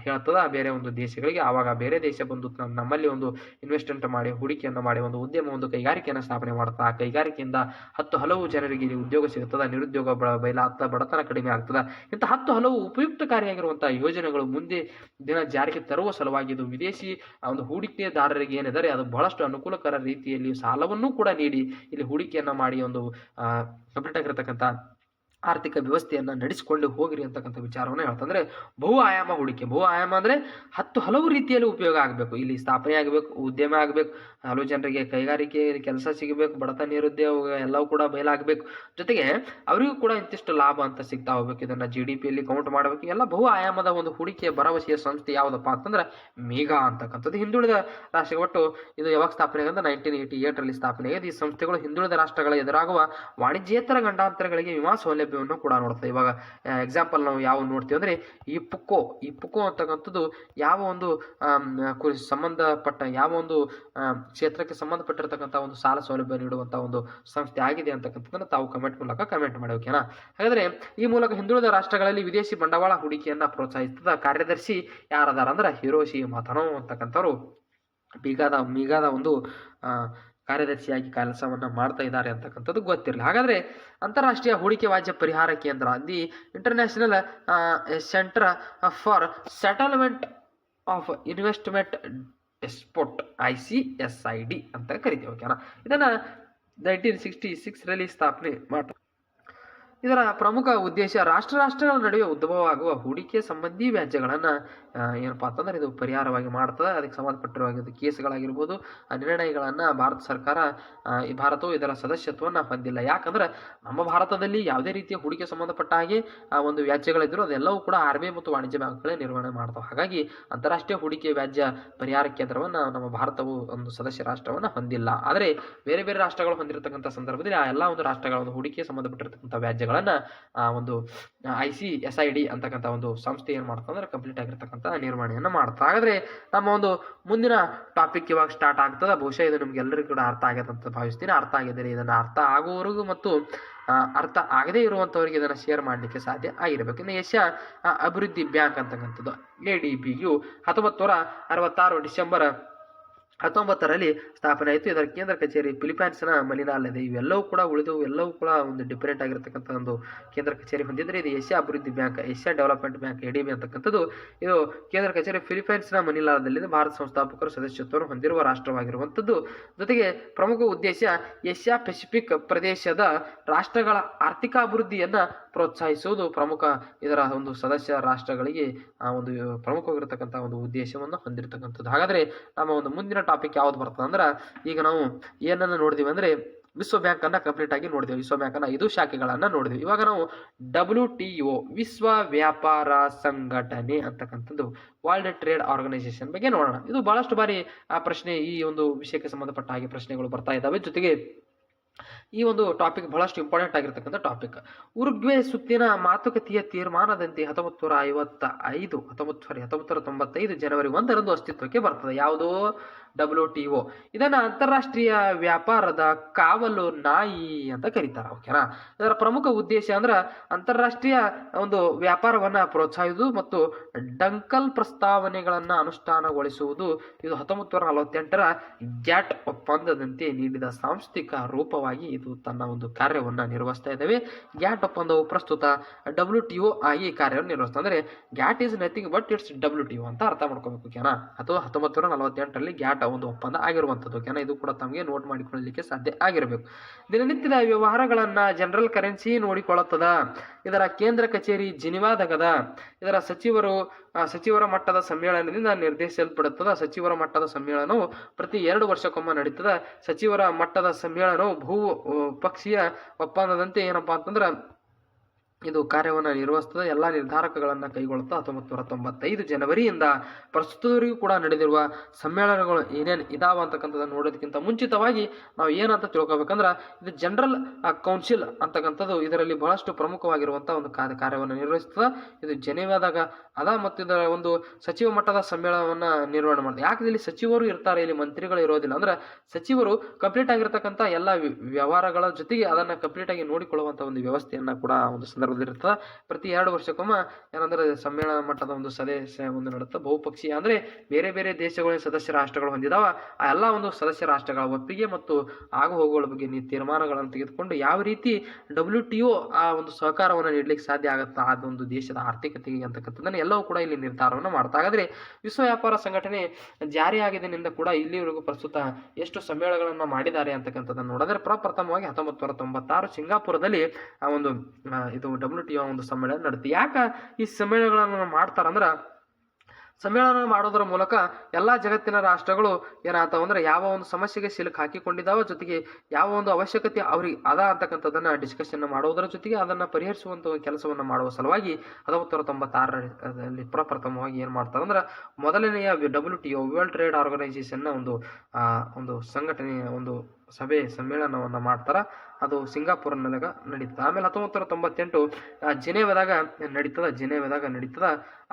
Speaker 1: ಹೇಳ್ತದ ಬೇರೆ ಒಂದು ದೇಶಗಳಿಗೆ. ಆವಾಗ ಬೇರೆ ದೇಶ ಬಂದು ನಮ್ಮಲ್ಲಿ ಒಂದು ಇನ್ವೆಸ್ಟ್ಮೆಂಟ್ ಮಾಡಿ ಹೂಡಿಕೆಯನ್ನು ಮಾಡಿ ಒಂದು ಉದ್ಯಮ ಒಂದು ಕೈಗಾರಿಕೆಯನ್ನು ಸ್ಥಾಪನೆ ಮಾಡ್ತಾ ಆ ಕೈಗಾರಿಕೆಯಿಂದ 10 ಹಲವು ಜನರಿಗೆ ಉದ್ಯೋಗ ಸಿಗುತ್ತದೆ. ನಿರುದ್ಯೋಗ ಬಯಲಾಗ್ತದ, ಬಡತನ ಕಡಿಮೆ ಆಗ್ತದೆ. ಇಂಥ 10 ಹಲವು ಉಪಯುಕ್ತಕಾರಿಯಾಗಿರುವಂತಹ ಯೋಜನೆಗಳು ಮುಂದೆ ದಿನ ಜಾರಿಗೆ ತರುವ ಸಲುವಾಗಿ ಇದು ವಿದೇಶಿ ಒಂದು ಹೂಡಿಕೆದಾರರಿಗೆ ಏನಿದ್ದಾರೆ ಅದು ಬಹಳಷ್ಟು ಅನುಕೂಲಕರ ರೀತಿಯಲ್ಲಿ ಸಾಲವನ್ನು ಕೂಡ ನೀಡಿ ಇಲ್ಲಿ ಹೂಡಿಕೆಯನ್ನ ಮಾಡಿ ಒಂದು ಕಂಪ್ಲೀಟ್ ಆಗಿರತಕ್ಕಂಥ ಆರ್ಥಿಕ ವ್ಯವಸ್ಥೆಯನ್ನು ನಡೆಸಿಕೊಂಡು ಹೋಗಿರಿ ಅಂತಕ್ಕಂಥ ವಿಚಾರವನ್ನು ಹೇಳ್ತಂದ್ರೆ ಬಹು ಆಯಾಮ ಹೂಡಿಕೆ. ಬಹು ಆಯಾಮ ಅಂದರೆ 10 ಹಲವು ರೀತಿಯಲ್ಲಿ ಉಪಯೋಗ ಆಗಬೇಕು. ಇಲ್ಲಿ ಸ್ಥಾಪನೆ ಆಗಬೇಕು, ಉದ್ಯಮ ಆಗಬೇಕು, ಹಲವು ಜನರಿಗೆ ಕೈಗಾರಿಕೆ ಕೆಲಸ ಸಿಗಬೇಕು, ಬಡತನ ನಿರುದ್ಯೋಗ ಎಲ್ಲವೂ ಕೂಡ ಬಯಲಾಗಬೇಕು. ಜೊತೆಗೆ ಅವರಿಗೂ ಕೂಡ ಇಂತಿಷ್ಟು ಲಾಭ ಅಂತ ಸಿಗ್ತಾ ಹೋಗ್ಬೇಕು. ಇದನ್ನು GDPಯಲ್ಲಿ ಕೌಂಟ್ ಮಾಡಬೇಕು. ಎಲ್ಲ ಬಹು ಆಯಾಮದ ಒಂದು ಹೂಡಿಕೆಯ ಭರವಸೆಯ ಸಂಸ್ಥೆ ಯಾವುದಪ್ಪ ಅಂತಂದ್ರೆ MIGA ಅಂತಕ್ಕಂಥದ್ದು. ಹಿಂದುಳಿದ ರಾಷ್ಟ್ರ ಒಟ್ಟು ಇದು ಯಾವಾಗ ಸ್ಥಾಪನೆ ಆಗಿದೆ 1988ರಲ್ಲಿ ಸ್ಥಾಪನೆ ಆಗಿದೆ. ಈ ಸಂಸ್ಥೆಗಳು ಹಿಂದುಳಿದ ರಾಷ್ಟ್ರಗಳ ಎದುರಾಗುವ ವಾಣಿಜ್ಯೇತರ ಗಂಡಾಂತರಗಳಿಗೆ ವಿಮಾ ಸೌಲಭ್ಯವನ್ನು ಕೂಡ ನೋಡ್ತದೆ. ಇವಾಗ ಎಕ್ಸಾಂಪಲ್ ನಾವು ಯಾವ ನೋಡ್ತೀವಿ ಅಂದ್ರೆ ಈ ಪುಕ್ಕೋ ಅಂತಕ್ಕಂಥದ್ದು ಯಾವ ಒಂದು ಸಂಬಂಧಪಟ್ಟ ಯಾವ ಒಂದು ಕ್ಷೇತ್ರಕ್ಕೆ ಸಂಬಂಧಪಟ್ಟಿರ್ತಕ್ಕಂಥ ಒಂದು ಸಾಲ ಸೌಲಭ್ಯ ನೀಡುವಂಥ ಒಂದು ಸಂಸ್ಥೆ ಆಗಿದೆ ಅಂತಕ್ಕಂಥದ್ದನ್ನು ತಾವು ಕಮೆಂಟ್ ಮೂಲಕ ಕಮೆಂಟ್ ಮಾಡಿ. ಓಕೆನಾ. ಹಾಗಾದರೆ ಈ ಮೂಲಕ ಹಿಂದುಳಿದ ರಾಷ್ಟ್ರಗಳಲ್ಲಿ ವಿದೇಶಿ ಬಂಡವಾಳ ಹೂಡಿಕೆಯನ್ನು ಪ್ರೋತ್ಸಾಹಿಸಿದ ಕಾರ್ಯದರ್ಶಿ ಯಾರದಾರ ಅಂದ್ರೆ ಹಿರೋಶಿ ಮತನೋ ಅಂತಕ್ಕಂಥವ್ರು ಮೀಗಾದ ಒಂದು ಕಾರ್ಯದರ್ಶಿಯಾಗಿ ಕೆಲಸವನ್ನು ಮಾಡ್ತಾ ಇದ್ದಾರೆ ಅಂತಕ್ಕಂಥದ್ದು ಗೊತ್ತಿರಲಿ. ಹಾಗಾದರೆ ಅಂತಾರಾಷ್ಟ್ರೀಯ ಹೂಡಿಕೆ ವ್ಯಾಜ್ಯ ಪರಿಹಾರ ಕೇಂದ್ರ the international centre for settlement of investment dispute ICSID ಅಂತ ಕರಿತೀವಿ. ಓಕೆನಾ. ಇದನ್ನು 1966ರಲ್ಲಿ ಸ್ಥಾಪನೆ ಮಾಡ್ತಾರೆ. ಇದರ ಪ್ರಮುಖ ಉದ್ದೇಶ ರಾಷ್ಟ್ರಗಳ ನಡುವೆ ಉದ್ಭವವಾಗುವ ಹೂಡಿಕೆ ಸಂಬಂಧಿ ವ್ಯಾಜ್ಯಗಳನ್ನು ಏನಪ್ಪ ಅಂತಂದ್ರೆ ಇದು ಪರಿಹಾರವಾಗಿ ಮಾಡ್ತದೆ. ಅದಕ್ಕೆ ಸಂಬಂಧಪಟ್ಟಿರುವ ಕೇಸ್ಗಳಾಗಿರ್ಬೋದು, ನಿರ್ಣಯಗಳನ್ನು ಭಾರತವು ಇದರ ಸದಸ್ಯತ್ವವನ್ನು ಹೊಂದಿಲ್ಲ. ಯಾಕಂದ್ರೆ ನಮ್ಮ ಭಾರತದಲ್ಲಿ ಯಾವುದೇ ರೀತಿಯ ಹೂಡಿಕೆ ಸಂಬಂಧಪಟ್ಟ ಹಾಗೆ ಒಂದು ವ್ಯಾಜ್ಯಗಳಿದ್ರು ಅದೆಲ್ಲವೂ ಕೂಡ RBI ಮತ್ತು ವಾಣಿಜ್ಯ ಬ್ಯಾಂಕ್ಗಳೇ ನಿರ್ವಹಣೆ ಮಾಡ್ತವೆ. ಹಾಗಾಗಿ ಅಂತಾರಾಷ್ಟ್ರೀಯ ಹೂಡಿಕೆ ವ್ಯಾಜ್ಯ ಪರಿಹಾರ ಕೇಂದ್ರವನ್ನು ನಮ್ಮ ಭಾರತವು ಒಂದು ಸದಸ್ಯ ರಾಷ್ಟ್ರವನ್ನು ಹೊಂದಿಲ್ಲ. ಆದರೆ ಬೇರೆ ಬೇರೆ ರಾಷ್ಟ್ರಗಳು ಹೊಂದಿರತಕ್ಕಂಥ ಸಂದರ್ಭದಲ್ಲಿ ಆ ಎಲ್ಲ ಒಂದು ರಾಷ್ಟ್ರಗಳ ಒಂದು ಹೂಡಿಕೆ ಸಂಬಂಧಪಟ್ಟಿರ್ತಕ್ಕಂಥ ವ್ಯಾಜ್ಯಗಳನ್ನು ಒಂದು ICSID ಅಂತಕ್ಕಂಥ ಒಂದು ಸಂಸ್ಥೆ ಏನು ಮಾಡ್ತಾ ಅಂದ್ರೆ ಕಂಪ್ಲೀಟ್ ಆಗಿರ್ತಕ್ಕಂಥ ನಿರ್ವಹಣೆಯನ್ನು ಮಾಡ್ತಾ. ಹಾಗಾದ್ರೆ ನಮ್ಮ ಒಂದು ಮುಂದಿನ ಟಾಪಿಕ್ ಇವಾಗ ಸ್ಟಾರ್ಟ್ ಆಗ್ತದೆ. ಬಹುಶಃ ಇದು ನಿಮ್ಗೆ ಎಲ್ಲರಿಗೂ ಕೂಡ ಅರ್ಥ ಆಗತ್ತೆ ಅಂತ ಭಾವಿಸ್ತೀನಿ. ಅರ್ಥ ಆಗಿದ್ದರೆ ಇದನ್ನು ಅರ್ಥ ಆಗುವವರೆಗೂ ಮತ್ತು ಅರ್ಥ ಆಗದೇ ಇರುವಂಥವ್ರಿಗೆ ಇದನ್ನು ಶೇರ್ ಮಾಡಲಿಕ್ಕೆ ಸಾಧ್ಯ ಆಗಿರಬೇಕು. ಇನ್ನು ಏಷ್ಯಾ ಅಭಿವೃದ್ಧಿ ಬ್ಯಾಂಕ್ ಅಂತಕ್ಕಂಥದ್ದು ADBಯು 1966 ಡಿಸೆಂಬರ್ 19ರಲ್ಲಿ ಸ್ಥಾಪನೆ ಆಯಿತು. ಇದರ ಕೇಂದ್ರ ಕಚೇರಿ ಫಿಲಿಪೈನ್ಸ್ನ ಮನಿಲಾದಲ್ಲಿ. ಇವೆಲ್ಲವೂ ಕೂಡ ಎಲ್ಲವೂ ಕೂಡ ಒಂದು ಡಿಫರೆಂಟ್ ಆಗಿರತಕ್ಕಂಥ ಒಂದು ಕೇಂದ್ರ ಕಚೇರಿ ಹೊಂದಿದ್ರೆ ಇದು ಏಷ್ಯಾ ಅಭಿವೃದ್ಧಿ bank, Asia development bank ADB ಅಂತಕ್ಕಂಥದ್ದು ಇದು ಕೇಂದ್ರ ಕಚೇರಿ ಫಿಲಿಪೈನ್ಸ್ನ ಮನಿಲಾದಲ್ಲಿ ಭಾರತ ಸಂಸ್ಥಾಪಕರು ಸದಸ್ಯತ್ವವನ್ನು ಹೊಂದಿರುವ ರಾಷ್ಟ್ರವಾಗಿರುವಂಥದ್ದು. ಜೊತೆಗೆ ಪ್ರಮುಖ ಉದ್ದೇಶ ಏಷ್ಯಾ ಪೆಸಿಫಿಕ್ ಪ್ರದೇಶದ ರಾಷ್ಟ್ರಗಳ ಆರ್ಥಿಕಾಭಿವೃದ್ಧಿಯನ್ನು ಪ್ರೋತ್ಸಾಹಿಸುವುದು ಪ್ರಮುಖ ಇದರ ಒಂದು ಸದಸ್ಯ ರಾಷ್ಟ್ರಗಳಿಗೆ ಒಂದು ಪ್ರಮುಖವಾಗಿರತಕ್ಕಂಥ ಒಂದು ಉದ್ದೇಶವನ್ನು ಹೊಂದಿರತಕ್ಕಂಥದ್ದು. ಹಾಗಾದರೆ ನಮ್ಮ ಒಂದು ಮುಂದಿನ ಟಾಪಿಕ್ ಯಾವ್ದು ಬರ್ತದೆ ಅಂದ್ರೆ ಈಗ ನಾವು ಏನನ್ನು ನೋಡಿದೀವಿ ಅಂದ್ರೆ ವಿಶ್ವ ಬ್ಯಾಂಕ್ ಅನ್ನ ಕಂಪ್ಲೀಟ್ ಆಗಿ ನೋಡಿದೆವು. ವಿಶ್ವ ಬ್ಯಾಂಕ್ ಅನ್ನ 5 ಶಾಖೆಗಳನ್ನ ನೋಡಿದೆವು. ಇವಾಗ ನಾವು WTO ವಿಶ್ವ ವ್ಯಾಪಾರ ಸಂಘಟನೆ ಅಂತಕ್ಕಂಥದ್ದು ವರ್ಲ್ಡ್ ಟ್ರೇಡ್ ಆರ್ಗನೈಸೇಷನ್ ಬಗ್ಗೆ ನೋಡೋಣ. ಇದು ಬಹಳಷ್ಟು ಬಾರಿ ಆ ಪ್ರಶ್ನೆ ಈ ಒಂದು ವಿಷಯಕ್ಕೆ ಸಂಬಂಧಪಟ್ಟ ಹಾಗೆ ಪ್ರಶ್ನೆಗಳು ಬರ್ತಾ ಇದ್ದಾವೆ. ಜೊತೆಗೆ ಈ ಒಂದು ಟಾಪಿಕ್ ಬಹಳಷ್ಟು ಇಂಪಾರ್ಟೆಂಟ್ ಆಗಿರ್ತಕ್ಕಂಥ ಟಾಪಿಕ್. ಉರುಗ್ವೆ ಸುತ್ತಿನ ಮಾತುಕತೆಯ ತೀರ್ಮಾನದಂತೆ 1995 ಜನವರಿ 1ರಂದು ಅಸ್ತಿತ್ವಕ್ಕೆ ಬರ್ತದೆ. ಯಾವುದೋ WTO. ಇದನ್ನ ಅಂತಾರಾಷ್ಟ್ರೀಯ ವ್ಯಾಪಾರದ ಕಾವಲು ನಾಯಿ ಅಂತ ಕರೀತಾರೆ. ಓಕೆನಾ. ಇದರ ಪ್ರಮುಖ ಉದ್ದೇಶ ಅಂದ್ರೆ ಅಂತಾರಾಷ್ಟ್ರೀಯ ಒಂದು ವ್ಯಾಪಾರವನ್ನ ಪ್ರೋತ್ಸಾಹಿಸುವುದು ಮತ್ತು ಡಂಕಲ್ ಪ್ರಸ್ತಾವನೆಗಳನ್ನ ಅನುಷ್ಠಾನಗೊಳಿಸುವುದು. ಇದು 1948ರ ಗ್ಯಾಟ್ ಒಪ್ಪಂದದಂತೆ ನೀಡಿದ ಸಾಂಸ್ಥಿಕ ರೂಪವಾಗಿ ಇದು ತನ್ನ ಒಂದು ಕಾರ್ಯವನ್ನ ನಿರ್ವಹಿಸ್ತಾ ಇದ್ದೇವೆ. ಗ್ಯಾಟ್ ಒಪ್ಪಂದವು ಪ್ರಸ್ತುತ WTO ಆಗಿ ಕಾರ್ಯವನ್ನು ನಿರ್ವಹಿಸ್ತಾ ಅಂದ್ರೆ GATT is nothing but it's WTO ಅಂತ ಅರ್ಥ ಮಾಡ್ಕೋಬೇಕು. ಓಕೆನಾ. ಅಥವಾ 1948ರಲ್ಲಿ ಗ್ಯಾಟ್ ಒಂದು ಒಪ್ಪಂದ ಆಗಿರುವಂಥದ್ದು. ಓಕೆನಾ. ಇದು ಕೂಡ ತಮಗೆ ನೋಟ್ ಮಾಡಿಕೊಳ್ಳಲಿಕ್ಕೆ ಸಾಧ್ಯ ಆಗಿರಬೇಕು. ದಿನನಿತ್ಯದ ವ್ಯವಹಾರಗಳನ್ನ ಜನರಲ್ ಕರೆನ್ಸಿ ನೋಡಿಕೊಳ್ಳುತ್ತದ. ಇದರ ಕೇಂದ್ರ ಕಚೇರಿ ಜಿನಿವಾದಗದ. ಇದರ ಸಚಿವರ ಮಟ್ಟದ ಸಮ್ಮೇಳನದಿಂದ ನಿರ್ದೇಶಿಸಲ್ಪಡುತ್ತದೆ. ಸಚಿವರ ಮಟ್ಟದ ಸಮ್ಮೇಳನವು ಪ್ರತಿ 2 ವರ್ಷಕ್ಕೊಮ್ಮೆ ನಡೀತದೆ. ಸಚಿವರ ಮಟ್ಟದ ಸಮ್ಮೇಳನವು ಬಹುಪಕ್ಷೀಯ ಒಪ್ಪಂದದಂತೆ ಏನಪ್ಪಾ ಅಂತಂದ್ರೆ ಇದು ಕಾರ್ಯವನ್ನು ನಿರ್ವಹಿಸ್ತದೆ. ಎಲ್ಲ ನಿರ್ಧಾರಗಳನ್ನು ಕೈಗೊಳ್ಳುತ್ತಾ 1995 ಜನವರಿಯಿಂದ ಪ್ರಸ್ತುತವರೆಗೂ ಕೂಡ ನಡೆದಿರುವ ಸಮ್ಮೇಳನಗಳು ಏನೇನು ಇದಾವ ಅಂತಕ್ಕಂಥದ್ದನ್ನು ನೋಡೋದಕ್ಕಿಂತ ಮುಂಚಿತವಾಗಿ ನಾವು ಏನಂತ ತಿಳ್ಕೊಬೇಕಂದ್ರೆ ಇದು ಜನರಲ್ ಕೌನ್ಸಿಲ್ ಅಂತಕ್ಕಂಥದ್ದು ಇದರಲ್ಲಿ ಬಹಳಷ್ಟು ಪ್ರಮುಖವಾಗಿರುವಂಥ ಒಂದು ಕಾರ್ಯವನ್ನು ನಿರ್ವಹಿಸ್ತದೆ. ಇದು ಜೆನೆವಾದಾಗ ಅದ ಮತ್ತು ಇದರ ಒಂದು ಸಚಿವ ಮಟ್ಟದ ಸಮ್ಮೇಳನವನ್ನು ನಿರ್ವಹಣೆ ಮಾಡ್ತಾರೆ. ಯಾಕೆ ಇಲ್ಲಿ ಸಚಿವರು ಇರ್ತಾರೆ, ಇಲ್ಲಿ ಮಂತ್ರಿಗಳು ಇರೋದಿಲ್ಲ. ಅಂದ್ರೆ ಸಚಿವರು ಕಂಪ್ಲೀಟ್ ಆಗಿರ್ತಕ್ಕಂಥ ಎಲ್ಲ ವ್ಯವಹಾರಗಳ ಜೊತೆಗೆ ಅದನ್ನು ಕಂಪ್ಲೀಟ್ ಆಗಿ ನೋಡಿಕೊಳ್ಳುವಂಥ ಒಂದು ವ್ಯವಸ್ಥೆಯನ್ನು ಕೂಡ ಒಂದು ಸಂದರ್ಭದಲ್ಲಿರ್ತದೆ. ಪ್ರತಿ 2 ವರ್ಷಕ್ಕೊಮ್ಮೆ ಏನಂದ್ರೆ ಸಮ್ಮೇಳನ ಮಟ್ಟದ ಒಂದು ಸದಸ್ಯ ಒಂದು ನಡೆಯುತ್ತೆ. ಬಹುಪಕ್ಷೀಯ ಅಂದ್ರೆ ಬೇರೆ ಬೇರೆ ದೇಶಗಳ ಸದಸ್ಯ ರಾಷ್ಟ್ರಗಳು ಹೊಂದಿದಾವ ಆ ಎಲ್ಲ ಒಂದು ಸದಸ್ಯ ರಾಷ್ಟ್ರಗಳ ಒಪ್ಪಿಗೆ ಮತ್ತು ಆಗು ಹೋಗುಗಳ ಬಗ್ಗೆ ತೀರ್ಮಾನಗಳನ್ನು ತೆಗೆದುಕೊಂಡು ಯಾವ ರೀತಿ WTO ಆ ಒಂದು ಸಹಕಾರವನ್ನು ನೀಡಲಿಕ್ಕೆ ಸಾಧ್ಯ ಆಗುತ್ತಾ ಆ ಒಂದು ದೇಶದ ಆರ್ಥಿಕತೆಗೆ ಅಂತಕ್ಕಂಥದ್ದನ್ನು ಎಲ್ಲವೂ ಕೂಡ ಇಲ್ಲಿ ನಿರ್ಧಾರವನ್ನು ಮಾಡ್ತಾ. ಹಾಗಾದ್ರೆ ವಿಶ್ವ ವ್ಯಾಪಾರ ಸಂಘಟನೆ ಜಾರಿಯಾಗಿದ್ದರಿಂದ ಕೂಡ ಇಲ್ಲಿವರೆಗೂ ಪ್ರಸ್ತುತ ಎಷ್ಟು ಸಮ್ಮೇಳನಗಳನ್ನು ಮಾಡಿದ್ದಾರೆ ಅಂತಕ್ಕಂಥದ್ದನ್ನು ನೋಡಿದ್ರೆ ಪ್ರಪ್ರಥಮವಾಗಿ 1996 ಸಿಂಗಾಪುರದಲ್ಲಿ ಆ ಒಂದು ಇದು WTO ಒಂದು ಸಮ್ಮೇಳನ ನಡೆಯುತ್ತೆ. ಯಾಕೆ ಈ ಸಮ್ಮೇಳನಗಳನ್ನು ಮಾಡ್ತಾರಂದ್ರೆ ಸಮ್ಮೇಳನ ಮಾಡೋದರ ಮೂಲಕ ಎಲ್ಲ ಜಗತ್ತಿನ ರಾಷ್ಟ್ರಗಳು ಏನಾಗ್ತಾವ ಅಂದ್ರೆ ಯಾವ ಒಂದು ಸಮಸ್ಯೆಗೆ ಸಿಲುಕು ಹಾಕಿಕೊಂಡಿದ್ದಾವ, ಜೊತೆಗೆ ಯಾವ ಒಂದು ಅವಶ್ಯಕತೆ ಅವ್ರಿಗೆ ಅದ ಅಂತಕ್ಕಂಥದ್ದನ್ನ ಡಿಸ್ಕಷನ್ ಮಾಡೋದರ ಜೊತೆಗೆ ಅದನ್ನ ಪರಿಹರಿಸುವಂತ ಕೆಲಸವನ್ನ ಮಾಡುವ ಸಲುವಾಗಿ 1996ರಲ್ಲಿ ಪ್ರಪ್ರಥಮವಾಗಿ ಏನ್ ಮಾಡ್ತಾರೆ ಅಂದ್ರೆ ಮೊದಲನೆಯ WTO ವರ್ಲ್ಡ್ ಟ್ರೇಡ್ ಆರ್ಗನೈಸೇಷನ್ ಒಂದು ಸಂಘಟನೆಯ ಒಂದು ಸಮ್ಮೇಳನವನ್ನ ಮಾಡ್ತಾರ. ಅದು ಸಿಂಗಾಪುರ್ನಾಗ ನಡೀತದೆ. ಆಮೇಲೆ 1998 ಜಿನೇವಾದಾಗ ನಡೀತದ.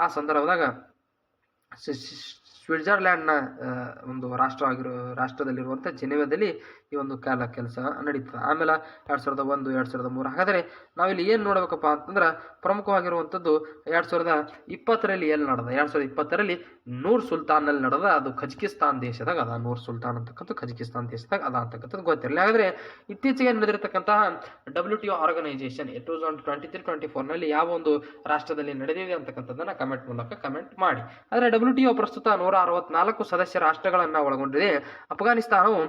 Speaker 1: ಆ ಸಂದರ್ಭದಾಗ ಸ್ವಿಟ್ಜರ್ಲ್ಯಾಂಡ್ನ ಒಂದು ರಾಷ್ಟ್ರದಲ್ಲಿರುವಂಥ ಜೆನೆವಾದಲ್ಲಿ ಈ ಒಂದು ಕೆಲಸ ನಡೀತದೆ. ಆಮೇಲೆ 2001, 2003. ಹಾಗಾದರೆ ನಾವಿಲ್ಲಿ ಏನು ನೋಡ್ಬೇಕಪ್ಪ ಅಂತಂದ್ರೆ ಪ್ರಮುಖವಾಗಿರುವಂಥದ್ದು 2020ರಲ್ಲಿ ಎಲ್ಲಿ ನಡೆದ, 2020ರಲ್ಲಿ ನೂರ್ ಸುಲ್ತಾನ್ನಲ್ಲಿ ನಡೆದ. ಅದು ಕಜಕಿಸ್ತಾನ್ ದೇಶದಾಗ ಅದ. ನೂರ್ ಸುಲ್ತಾನ್ ಅಂತಕ್ಕಂಥ ಕಜಕಿಸ್ತಾನ್ ದೇಶದಾಗ ಅದ ಅಂತಕ್ಕಂಥದ್ದು ಗೊತ್ತಿರಲಿ. ಹಾಗಾದರೆ ಇತ್ತೀಚೆಗೆ ನಡೆದಿರತಕ್ಕಂತಹ WTO ಆರ್ಗನೈಸೇಷನ್ 2023-24ನಲ್ಲಿ ಯಾವ ಒಂದು ರಾಷ್ಟ್ರದಲ್ಲಿ ನಡೆದಿದೆ ಅಂತಕ್ಕಂಥದ್ದನ್ನು ಕಮೆಂಟ್ ಮೂಲಕ ಕಮೆಂಟ್ ಮಾಡಿ. ಆದರೆ WTO ಪ್ರಸ್ತುತ 164 ಸದಸ್ಯ ರಾಷ್ಟ್ರಗಳನ್ನು ಒಳಗೊಂಡಿದೆ. ಅಫ್ಘಾನಿಸ್ತಾನವು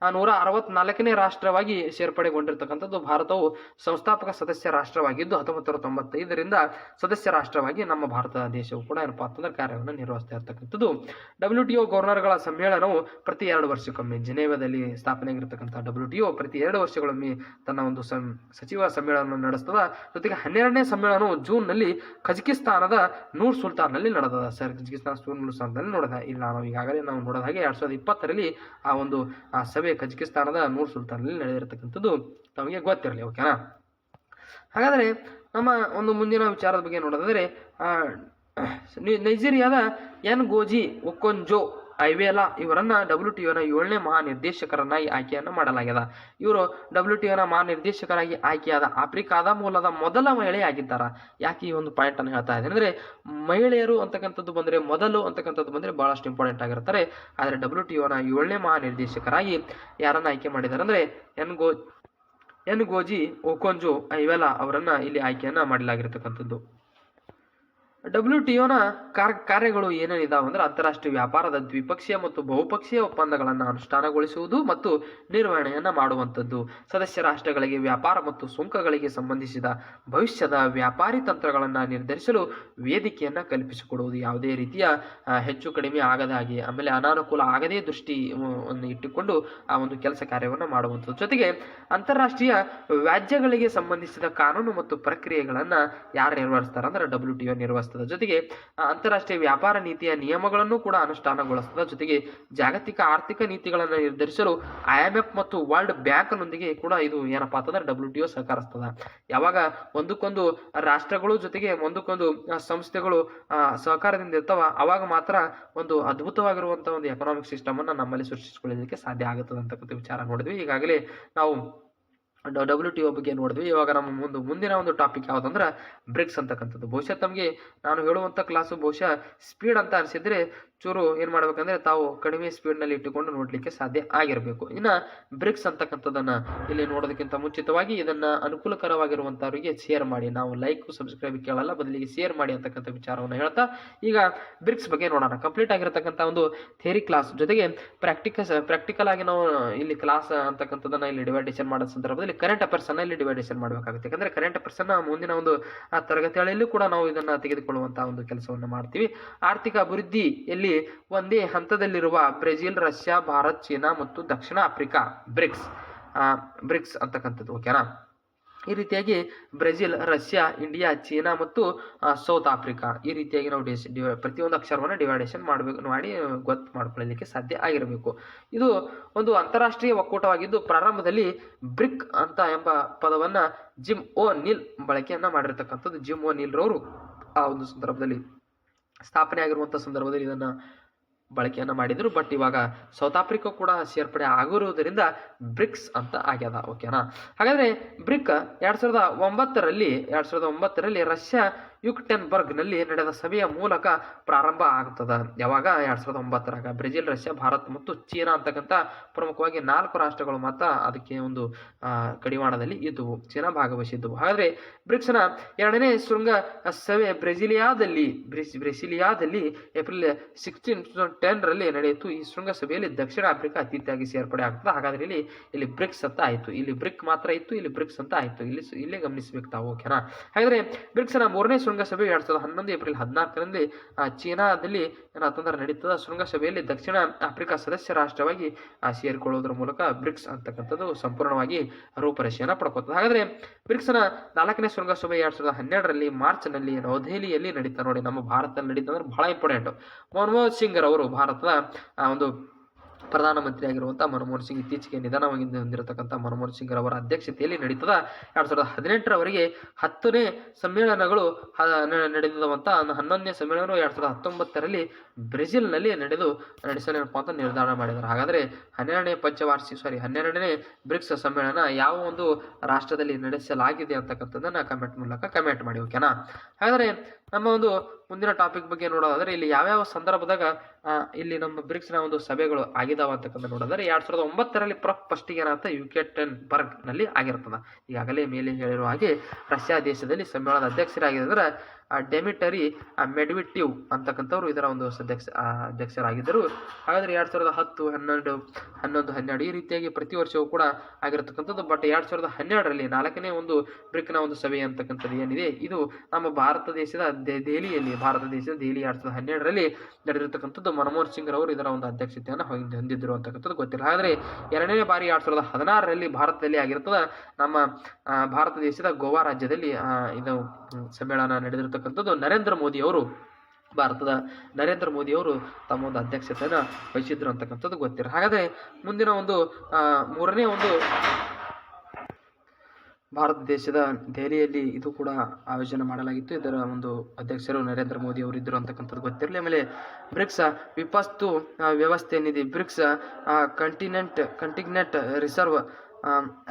Speaker 1: 164ನೇ ರಾಷ್ಟ್ರವಾಗಿ ಸೇರ್ಪಡೆಗೊಂಡಿರ್ತಕ್ಕಂಥದ್ದು. ಭಾರತವು ಸಂಸ್ಥಾಪಕ ಸದಸ್ಯ ರಾಷ್ಟ್ರವಾಗಿದ್ದು 1995ರಿಂದ ಸದಸ್ಯ ರಾಷ್ಟ್ರವಾಗಿ ನಮ್ಮ ಭಾರತ ದೇಶವು ಕೂಡ ಏನಪ್ಪಾ ಅಂತಂದ್ರೆ ಕಾರ್ಯವನ್ನು ನಿರ್ವಹಿಸ್ತಾ ಇರ್ತಕ್ಕಂಥದ್ದು. WTO ಗವರ್ನರ್ಗಳ ಸಮ್ಮೇಳನವು ಪ್ರತಿ 2 ವರ್ಷಕ್ಕೊಮ್ಮೆ ಜೆನೆವಾದಲ್ಲಿ ಸ್ಥಾಪನೆಯಾಗಿರ್ತಕ್ಕಂಥ WTO ಪ್ರತಿ 2 ವರ್ಷಗಳೊಮ್ಮೆ ತನ್ನ ಒಂದು ಸಚಿವ ಸಮ್ಮೇಳನವನ್ನು ನಡೆಸ್ತದ. ಜೊತೆಗೆ 12ನೇ ಸಮ್ಮೇಳನವು ಜೂನ್ನಲ್ಲಿ ಕಜಕಿಸ್ತಾನದ ನೂರ್ ಸುಲ್ತಾನ್ನಲ್ಲಿ ನಡೆದ. ಸರ್, ಕಜಕಿಸ್ತಾನ ನೂರ್ ಸುಲ್ತಾನ್ನಲ್ಲಿ ನೋಡಿದ ಇಲ್ಲ, ನಾವು ಈಗಾಗಲೇ ನಾವು ನೋಡಿದ ಹಾಗೆ 2020ರಲ್ಲಿ ಆ ಒಂದು ಸಭೆ ಕಜಕಿಸ್ತಾನದ ನೂರ್ ಸುಲ್ತಾನ್ನಲ್ಲಿ ನಡೆದಿರತಕ್ಕಂಥದ್ದು ತಮಗೆ ಗೊತ್ತಿರಲಿ. ಓಕೆನಾ? ಹಾಗಾದರೆ ನಮ್ಮ ಒಂದು ಮುಂದಿನ ವಿಚಾರದ ಬಗ್ಗೆ ನೋಡೋದಾದರೆ ನೈಜೀರಿಯಾದ ಗೋಜಿ ಒಕೊಂಜೋ ಐವೇಲಾ ಇವರನ್ನ WTOನ 7ನೇ ಮಹಾನಿರ್ದೇಶಕರನ್ನಾಗಿ ಆಯ್ಕೆಯನ್ನು ಮಾಡಲಾಗಿದೆ. ಇವರು WTOನ ಮಹಾನಿರ್ದೇಶಕರಾಗಿ ಆಯ್ಕೆಯಾದ ಆಫ್ರಿಕಾದ ಮೂಲದ ಮೊದಲ ಮಹಿಳೆ ಆಗಿದ್ದಾರೆ. ಯಾಕೆ ಈ ಒಂದು ಪಾಯಿಂಟ್ ಅನ್ನು ಹೇಳ್ತಾ ಇದ್ದೇನೆ ಅಂದರೆ, ಮಹಿಳೆಯರು ಅಂತಕ್ಕಂಥದ್ದು ಬಂದರೆ, ಮೊದಲು ಅಂತಕ್ಕಂಥದ್ದು ಬಂದರೆ ಬಹಳಷ್ಟು ಇಂಪಾರ್ಟೆಂಟ್ ಆಗಿರ್ತಾರೆ. ಆದರೆ WTOನ 7ನೇ ಮಹಾನಿರ್ದೇಶಕರಾಗಿ ಯಾರನ್ನ ಆಯ್ಕೆ ಮಾಡಿದ್ದಾರೆ ಅಂದರೆ ಗೋಜಿ ಒಕೊಂಜೋ ಐವೇಲಾ ಅವರನ್ನ ಇಲ್ಲಿ ಆಯ್ಕೆಯನ್ನ ಮಾಡಲಾಗಿರ್ತಕ್ಕಂಥದ್ದು. WTOನ ಕಾರ್ಯಗಳು ಏನೇನಿದಾವೆ ಅಂದ್ರೆ, ಅಂತಾರಾಷ್ಟ್ರೀಯ ವ್ಯಾಪಾರದ ದ್ವಿಪಕ್ಷೀಯ ಮತ್ತು ಬಹುಪಕ್ಷೀಯ ಒಪ್ಪಂದಗಳನ್ನು ಅನುಷ್ಠಾನಗೊಳಿಸುವುದು ಮತ್ತು ನಿರ್ವಹಣೆಯನ್ನು ಮಾಡುವಂಥದ್ದು, ಸದಸ್ಯ ರಾಷ್ಟ್ರಗಳಿಗೆ ವ್ಯಾಪಾರ ಮತ್ತು ಸುಂಕಗಳಿಗೆ ಸಂಬಂಧಿಸಿದ ಭವಿಷ್ಯದ ವ್ಯಾಪಾರಿ ತಂತ್ರಗಳನ್ನು ನಿರ್ಧರಿಸಲು ವೇದಿಕೆಯನ್ನು ಕಲ್ಪಿಸಿಕೊಡುವುದು, ಯಾವುದೇ ರೀತಿಯ ಹೆಚ್ಚು ಕಡಿಮೆ ಆಗದ ಹಾಗೆ, ಆಮೇಲೆ ಅನಾನುಕೂಲ ಆಗದೇ ದೃಷ್ಟಿಯನ್ನು ಇಟ್ಟುಕೊಂಡು ಆ ಒಂದು ಕೆಲಸ ಕಾರ್ಯವನ್ನು ಮಾಡುವಂಥದ್ದು. ಜೊತೆಗೆ ಅಂತಾರಾಷ್ಟ್ರೀಯ ವ್ಯಾಜ್ಯಗಳಿಗೆ ಸಂಬಂಧಿಸಿದ ಕಾನೂನು ಮತ್ತು ಪ್ರಕ್ರಿಯೆಗಳನ್ನು ಯಾರು ನಿರ್ವಹಿಸ್ತಾರೆ ಅಂದ್ರೆ WTO ನಿರ್ವಹಿಸ್ತಾರೆ. ಜೊತೆಗೆ ಅಂತಾರಾಷ್ಟ್ರೀಯ ವ್ಯಾಪಾರ ನೀತಿಯ ನಿಯಮಗಳನ್ನು ಕೂಡ ಅನುಷ್ಠಾನಗೊಳಿಸ್ತದೆ. ಜೊತೆಗೆ ಜಾಗತಿಕ ಆರ್ಥಿಕ ನೀತಿಗಳನ್ನು ನಿರ್ಧರಿಸಲು IMF ಮತ್ತು ವರ್ಲ್ಡ್ ಬ್ಯಾಂಕ್ ನೊಂದಿಗೆ ಕೂಡ ಇದು ಏನಪ್ಪಾ ಅಂತಂದ್ರೆ WTO ಸಹಕರಿಸ್ತದ. ಯಾವಾಗ ಒಂದಕ್ಕೊಂದು ರಾಷ್ಟ್ರಗಳು ಜೊತೆಗೆ ಒಂದಕ್ಕೊಂದು ಸಂಸ್ಥೆಗಳು ಸಹಕಾರದಿಂದ ಇರ್ತಾವ, ಅವಾಗ ಮಾತ್ರ ಒಂದು ಅದ್ಭುತವಾಗಿರುವಂತಹ ಒಂದು ಎಕನಾಮಿಕ್ ಸಿಸ್ಟಮ್ ಅನ್ನ ನಮ್ಮಲ್ಲಿ ಸೃಷ್ಟಿಸಿಕೊಳ್ಳಲಿಕ್ಕೆ ಸಾಧ್ಯ ಆಗುತ್ತದೆ ಅಂತಕ್ಕಂಥ ವಿಚಾರ ನೋಡಿದ್ವಿ. ಈಗಾಗಲೇ ನಾವು WTO ಬಗ್ಗೆ ನೋಡಿದ್ವಿ. ಇವಾಗ ನಮ್ಮ ಮುಂದಿನ ಒಂದು ಟಾಪಿಕ್ ಯಾವುದಂದ್ರೆ ಬ್ರಿಕ್ಸ್ ಅಂತಕ್ಕಂಥದ್ದು. ಬಹುಶಃ ತಮಗೆ ನಾನು ಹೇಳುವಂಥ ಕ್ಲಾಸು ಬಹುಶಃ ಸ್ಪೀಡ್ ಅಂತ ಅನಿಸಿದ್ರೆ ಚೂರು ಏನು ಮಾಡ್ಬೇಕಂದ್ರೆ ತಾವು ಕಡಿಮೆ ಸ್ಪೀಡ್ನಲ್ಲಿ ಇಟ್ಟುಕೊಂಡು ನೋಡಲಿಕ್ಕೆ ಸಾಧ್ಯ ಆಗಿರಬೇಕು. ಇನ್ನು ಬ್ರಿಕ್ಸ್ ಅಂತಕ್ಕಂಥದ್ದನ್ನು ಇಲ್ಲಿ ನೋಡೋದಕ್ಕಿಂತ ಮುಂಚಿತವಾಗಿ ಇದನ್ನು ಅನುಕೂಲಕರವಾಗಿರುವಂಥವರಿಗೆ ಶೇರ್ ಮಾಡಿ. ನಾವು ಲೈಕ್ ಸಬ್ಸ್ಕ್ರೈಬ್ ಕೇಳಲ್ಲ, ಬದಲಿಗೆ ಶೇರ್ ಮಾಡಿ ಅಂತಕ್ಕಂಥ ವಿಚಾರವನ್ನು ಹೇಳ್ತಾ ಈಗ ಬ್ರಿಕ್ಸ್ ಬಗ್ಗೆ ನೋಡೋಣ. ಕಂಪ್ಲೀಟ್ ಆಗಿರತಕ್ಕಂಥ ಒಂದು ಥಿಯರಿ ಕ್ಲಾಸ್ ಜೊತೆಗೆ ಪ್ರಾಕ್ಟಿಕಲ್ ಆಗಿ ನಾವು ಇಲ್ಲಿ ಕ್ಲಾಸ್ ಅಂತಕ್ಕಂಥದ್ದನ್ನು ಇಲ್ಲಿ ಡಿವೈಡೇಷನ್ ಮಾಡೋ ಸಂದರ್ಭದಲ್ಲಿ ಕರೆಂಟ್ ಅಫೇರ್ಸ್ ಅನ್ನ ಇಲ್ಲಿ ಡಿವೈಡೇಷನ್ ಮಾಡಬೇಕಾಗುತ್ತೆ. ಯಾಕಂದ್ರೆ ಕರೆಂಟ್ ಅಫೇರ್ಸ್ ಅನ್ನ ಮುಂದಿನ ಒಂದು ತರಗತಿಗಳಲ್ಲೂ ಕೂಡ ನಾವು ಇದನ್ನ ತೆಗೆದುಕೊಳ್ಳುವಂತಹ ಒಂದು ಕೆಲಸವನ್ನು ಮಾಡ್ತೀವಿ. ಆರ್ಥಿಕ ಅಭಿವೃದ್ಧಿಯಲ್ಲಿ ಒಂದೇ ಹಂತದಲ್ಲಿರುವ ಬ್ರೆಜಿಲ್, ರಷ್ಯಾ, ಭಾರತ್, ಚೀನಾ ಮತ್ತು ದಕ್ಷಿಣ ಆಫ್ರಿಕಾ ಬ್ರಿಕ್ಸ್ ಅಂತಕ್ಕಂಥದ್ದು. ಓಕೆನಾ? ಈ ರೀತಿಯಾಗಿ ಬ್ರೆಜಿಲ್, ರಷ್ಯಾ, ಇಂಡಿಯಾ, ಚೀನಾ ಮತ್ತು ಸೌತ್ ಆಫ್ರಿಕಾ ಈ ರೀತಿಯಾಗಿ ನಾವು ಪ್ರತಿಯೊಂದು ಅಕ್ಷರವನ್ನು ಡಿವೈಡೇಷನ್ ಮಾಡಿ ಗೊತ್ತು ಮಾಡ್ಕೊಳ್ಳಲಿಕ್ಕೆ ಸಾಧ್ಯ ಆಗಿರಬೇಕು. ಇದು ಒಂದು ಅಂತಾರಾಷ್ಟ್ರೀಯ ಒಕ್ಕೂಟವಾಗಿದ್ದು ಪ್ರಾರಂಭದಲ್ಲಿ ಬ್ರಿಕ್ ಅಂತ ಎಂಬ ಪದವನ್ನ ಜಿಮ್ ಓ ನೀಲ್ ಬಳಕೆಯನ್ನ ಮಾಡಿರ್ತಕ್ಕಂಥದ್ದು. ಜಿಮ್ ಓ ನೀಲ್ ರವರು ಆ ಒಂದು ಸಂದರ್ಭದಲ್ಲಿ ಸ್ಥಾಪನೆ ಆಗಿರುವಂಥ ಸಂದರ್ಭದಲ್ಲಿ ಇದನ್ನ ಬಳಕೆಯನ್ನು ಮಾಡಿದ್ರು. ಬಟ್ ಇವಾಗ ಸೌತ್ ಆಫ್ರಿಕಾ ಕೂಡ ಸೇರ್ಪಡೆ ಆಗಿರುವುದರಿಂದ ಬ್ರಿಕ್ಸ್ ಅಂತ ಆಗ್ಯದ. ಓಕೆನಾ? ಹಾಗಾದ್ರೆ ಬ್ರಿಕ್ 2009ರಲ್ಲಿ ರಷ್ಯಾ ಯುಕ್ಟೆನ್ಬರ್ಗ್ನಲ್ಲಿ ನಡೆದ ಸಭೆಯ ಮೂಲಕ ಪ್ರಾರಂಭ ಆಗ್ತದ. ಯಾವಾಗ? 2009ರಾಗ ಬ್ರೆಜಿಲ್, ರಷ್ಯಾ, ಭಾರತ್ ಮತ್ತು ಚೀನಾ ಅಂತಕ್ಕಂಥ ಪ್ರಮುಖವಾಗಿ 4 ರಾಷ್ಟ್ರಗಳು ಮಾತ್ರ ಅದಕ್ಕೆ ಒಂದು ಕಡಿವಾಣದಲ್ಲಿ ಇದ್ದವು, ಚೀನಾ ಭಾಗವಹಿಸಿದ್ದವು. ಹಾಗಾದ್ರೆ ಬ್ರಿಕ್ಸ್ನ 2ನೇ ಶೃಂಗ ಸಭೆ ಬ್ರೆಸಿಲಿಯಾದಲ್ಲಿ ಏಪ್ರಿಲ್ 16, 2010ರಲ್ಲಿ ನಡೆಯಿತು. ಈ ಶೃಂಗಸಭೆಯಲ್ಲಿ ದಕ್ಷಿಣ ಆಫ್ರಿಕಾ ಅತಿಥಿಯಾಗಿ ಸೇರ್ಪಡೆ ಆಗ್ತದೆ. ಹಾಗಾದ್ರೆ ಇಲ್ಲಿ ಬ್ರಿಕ್ಸ್ ಅಂತ ಆಯ್ತು. ಇಲ್ಲಿ ಬ್ರಿಕ್ ಮಾತ್ರ ಇತ್ತು, ಇಲ್ಲಿ ಬ್ರಿಕ್ಸ್ ಅಂತ ಆಯ್ತು. ಇಲ್ಲೇ ಗಮನಿಸಬೇಕು ತಾವು. ಓಕೆನಾ? ಹಾಗಾದ್ರೆ ಬ್ರಿಕ್ಸ್ನ 3ನೇ ಶೃಂಗಸಭೆ 2011 ಏಪ್ರಿಲ್ 14ರಂದು ಚೀನಾದಲ್ಲಿ ಏನಾತಂದ್ರೆ ನಡೀತದ. ಶೃಂಗಸಭೆಯಲ್ಲಿ ದಕ್ಷಿಣ ಆಫ್ರಿಕಾ ಸದಸ್ಯ ರಾಷ್ಟ್ರವಾಗಿ ಸೇರಿಕೊಳ್ಳುವುದರ ಮೂಲಕ ಬ್ರಿಕ್ಸ್ ಅಂತಕ್ಕಂಥದ್ದು ಸಂಪೂರ್ಣವಾಗಿ ರೂಪರೇಷೆಯನ್ನು ಪಡ್ಕೋತದೆ. ಹಾಗಾದ್ರೆ ಬ್ರಿಕ್ಸ್ನ 4ನೇ ಶೃಂಗಸಭೆ 2012ರಲ್ಲಿ ಮಾರ್ಚ್ನಲ್ಲಿ ನವದೆಹಲಿಯಲ್ಲಿ ನಡೀತಾ. ನೋಡಿ, ನಮ್ಮ ಭಾರತದಲ್ಲಿ ನಡೀತಾ ಅಂದ್ರೆ ಬಹಳ ಇಂಪಾರ್ಟೆಂಟ್. ಮನಮೋಹನ್ ಸಿಂಗ್ ಅವರು ಭಾರತದ ಒಂದು ಪ್ರಧಾನಮಂತ್ರಿಯಾಗಿರುವಂಥ ಮನಮೋಹನ್ ಸಿಂಗ್ ಇತ್ತೀಚೆಗೆ ನಿಧನವಾಗಿ ಹೊಂದಿರತಕ್ಕಂಥ ಮನಮೋಹನ್ ಸಿಂಗ್ ಅವರ ಅಧ್ಯಕ್ಷತೆಯಲ್ಲಿ ನಡೀತದ 2018ರವರೆಗೆ 10ನೇ ಸಮ್ಮೇಳನಗಳು ನಡೆದಿರುವಂಥ 11ನೇ ಸಮ್ಮೇಳನ 2019ರಲ್ಲಿ ಬ್ರೆಜಿಲ್ನಲ್ಲಿ ನಡೆಸಲೇನಪ್ಪ ಅಂತ ನಿರ್ಧಾರ ಮಾಡಿದ್ದಾರೆ. ಹಾಗಾದರೆ 12ನೇ ಬ್ರಿಕ್ಸ್ ಸಮ್ಮೇಳನ ಯಾವ ಒಂದು ರಾಷ್ಟ್ರದಲ್ಲಿ ನಡೆಸಲಾಗಿದೆ ಅಂತಕ್ಕಂಥದ್ದನ್ನು ಕಮೆಂಟ್ ಮೂಲಕ ಕಮೆಂಟ್ ಮಾಡಿ, ಓಕೆನಾ. ಹಾಗಾದರೆ ನಮ್ಮ ಒಂದು ಮುಂದಿನ ಟಾಪಿಕ್ ಬಗ್ಗೆ ನೋಡೋದಾದ್ರೆ ಇಲ್ಲಿ ಯಾವ್ಯಾವ ಸಂದರ್ಭದಾಗ ಇಲ್ಲಿ ನಮ್ಮ ಬ್ರಿಕ್ಸ್ನ ಒಂದು ಸಭೆಗಳು ಆಗಿದಾವ ಅಂತಕ್ಕಂಥ ನೋಡೋದಾದ್ರೆ 2009ರಲ್ಲಿ ಫಸ್ಟಿಗೆ ಏನಾಗುತ್ತೆ ಯುಕೆಟೆನ್ಬರ್ಗ್ ನಲ್ಲಿ ಆಗಿರ್ತದ. ಈಗಾಗಲೇ ಮೇಲೆ ಹೇಳಿರುವ ಹಾಗೆ ರಷ್ಯಾ ದೇಶದಲ್ಲಿ ಸಮ್ಮೇಳನದ ಅಧ್ಯಕ್ಷರಾಗಿದ್ದಾರೆ ಡೆಮಿಟರಿ ಮೆಡ್ವೆಡೇವ್ ಅಂತಕ್ಕಂಥವ್ರು ಇದರ ಒಂದು ಅಧ್ಯಕ್ಷರಾಗಿದ್ದರು. ಹಾಗಾದ್ರೆ 2010, 11, 12 ಈ ರೀತಿಯಾಗಿ ಪ್ರತಿ ವರ್ಷವೂ ಕೂಡ ಆಗಿರತಕ್ಕಂಥದ್ದು. ಬಟ್ 2012ರಲ್ಲಿ 4ನೇ ಒಂದು ಬ್ರಿಕ್ನ ಒಂದು ಸಭೆ ಅಂತಕ್ಕಂಥದ್ದು ಏನಿದೆ ಇದು ನಮ್ಮ ಭಾರತ ದೇಶದ ದೆಹಲಿಯಲ್ಲಿ 2012ರಲ್ಲಿ ನಡೆದಿರತಕ್ಕಂಥದ್ದು. ಮನಮೋಹನ್ ಸಿಂಗ್ ಅವರು ಇದರ ಒಂದು ಅಧ್ಯಕ್ಷತೆಯನ್ನು ಹೊಂದಿದ್ದರು ಅಂತಕ್ಕಂಥದ್ದು ಗೊತ್ತಿಲ್ಲ. ಹಾಗಾದ್ರೆ 2ನೇ ಬಾರಿ 2016ರಲ್ಲಿ ಭಾರತದಲ್ಲಿ ಆಗಿರ್ತದೆ. ನಮ್ಮ ಭಾರತ ದೇಶದ ಗೋವಾ ರಾಜ್ಯದಲ್ಲಿ ಇದು ಸಮ್ಮೇಳನ ನಡೆದಿರತಕ್ಕಂಥದ್ದು. ಭಾರತದ ನರೇಂದ್ರ ಮೋದಿ ಅವರು ತಮ್ಮ ಒಂದು ಅಧ್ಯಕ್ಷತೆಯನ್ನು ವಹಿಸಿದ್ರು ಅಂತಕ್ಕಂಥದ್ದು ಗೊತ್ತಿರ. ಹಾಗಾದ್ರೆ ಮುಂದಿನ ಒಂದು 3ನೇ ಒಂದು ಭಾರತ ದೇಶದ ದೆಹಲಿಯಲ್ಲಿ ಇದು ಕೂಡ ಆಯೋಜನೆ ಮಾಡಲಾಗಿತ್ತು. ಇದರ ಒಂದು ಅಧ್ಯಕ್ಷರು ನರೇಂದ್ರ ಮೋದಿ ಅವರು ಇದ್ದರು ಅಂತಕ್ಕಂಥದ್ದು ಗೊತ್ತಿರಲಿ. ಆಮೇಲೆ ಬ್ರಿಕ್ಸ್ ವಿಪತ್ತು ವ್ಯವಸ್ಥೆ ನಿಧಿ, ಬ್ರಿಕ್ಸ್ ಕಂಟಿನೆಂಟ್ ರಿಸರ್ವ್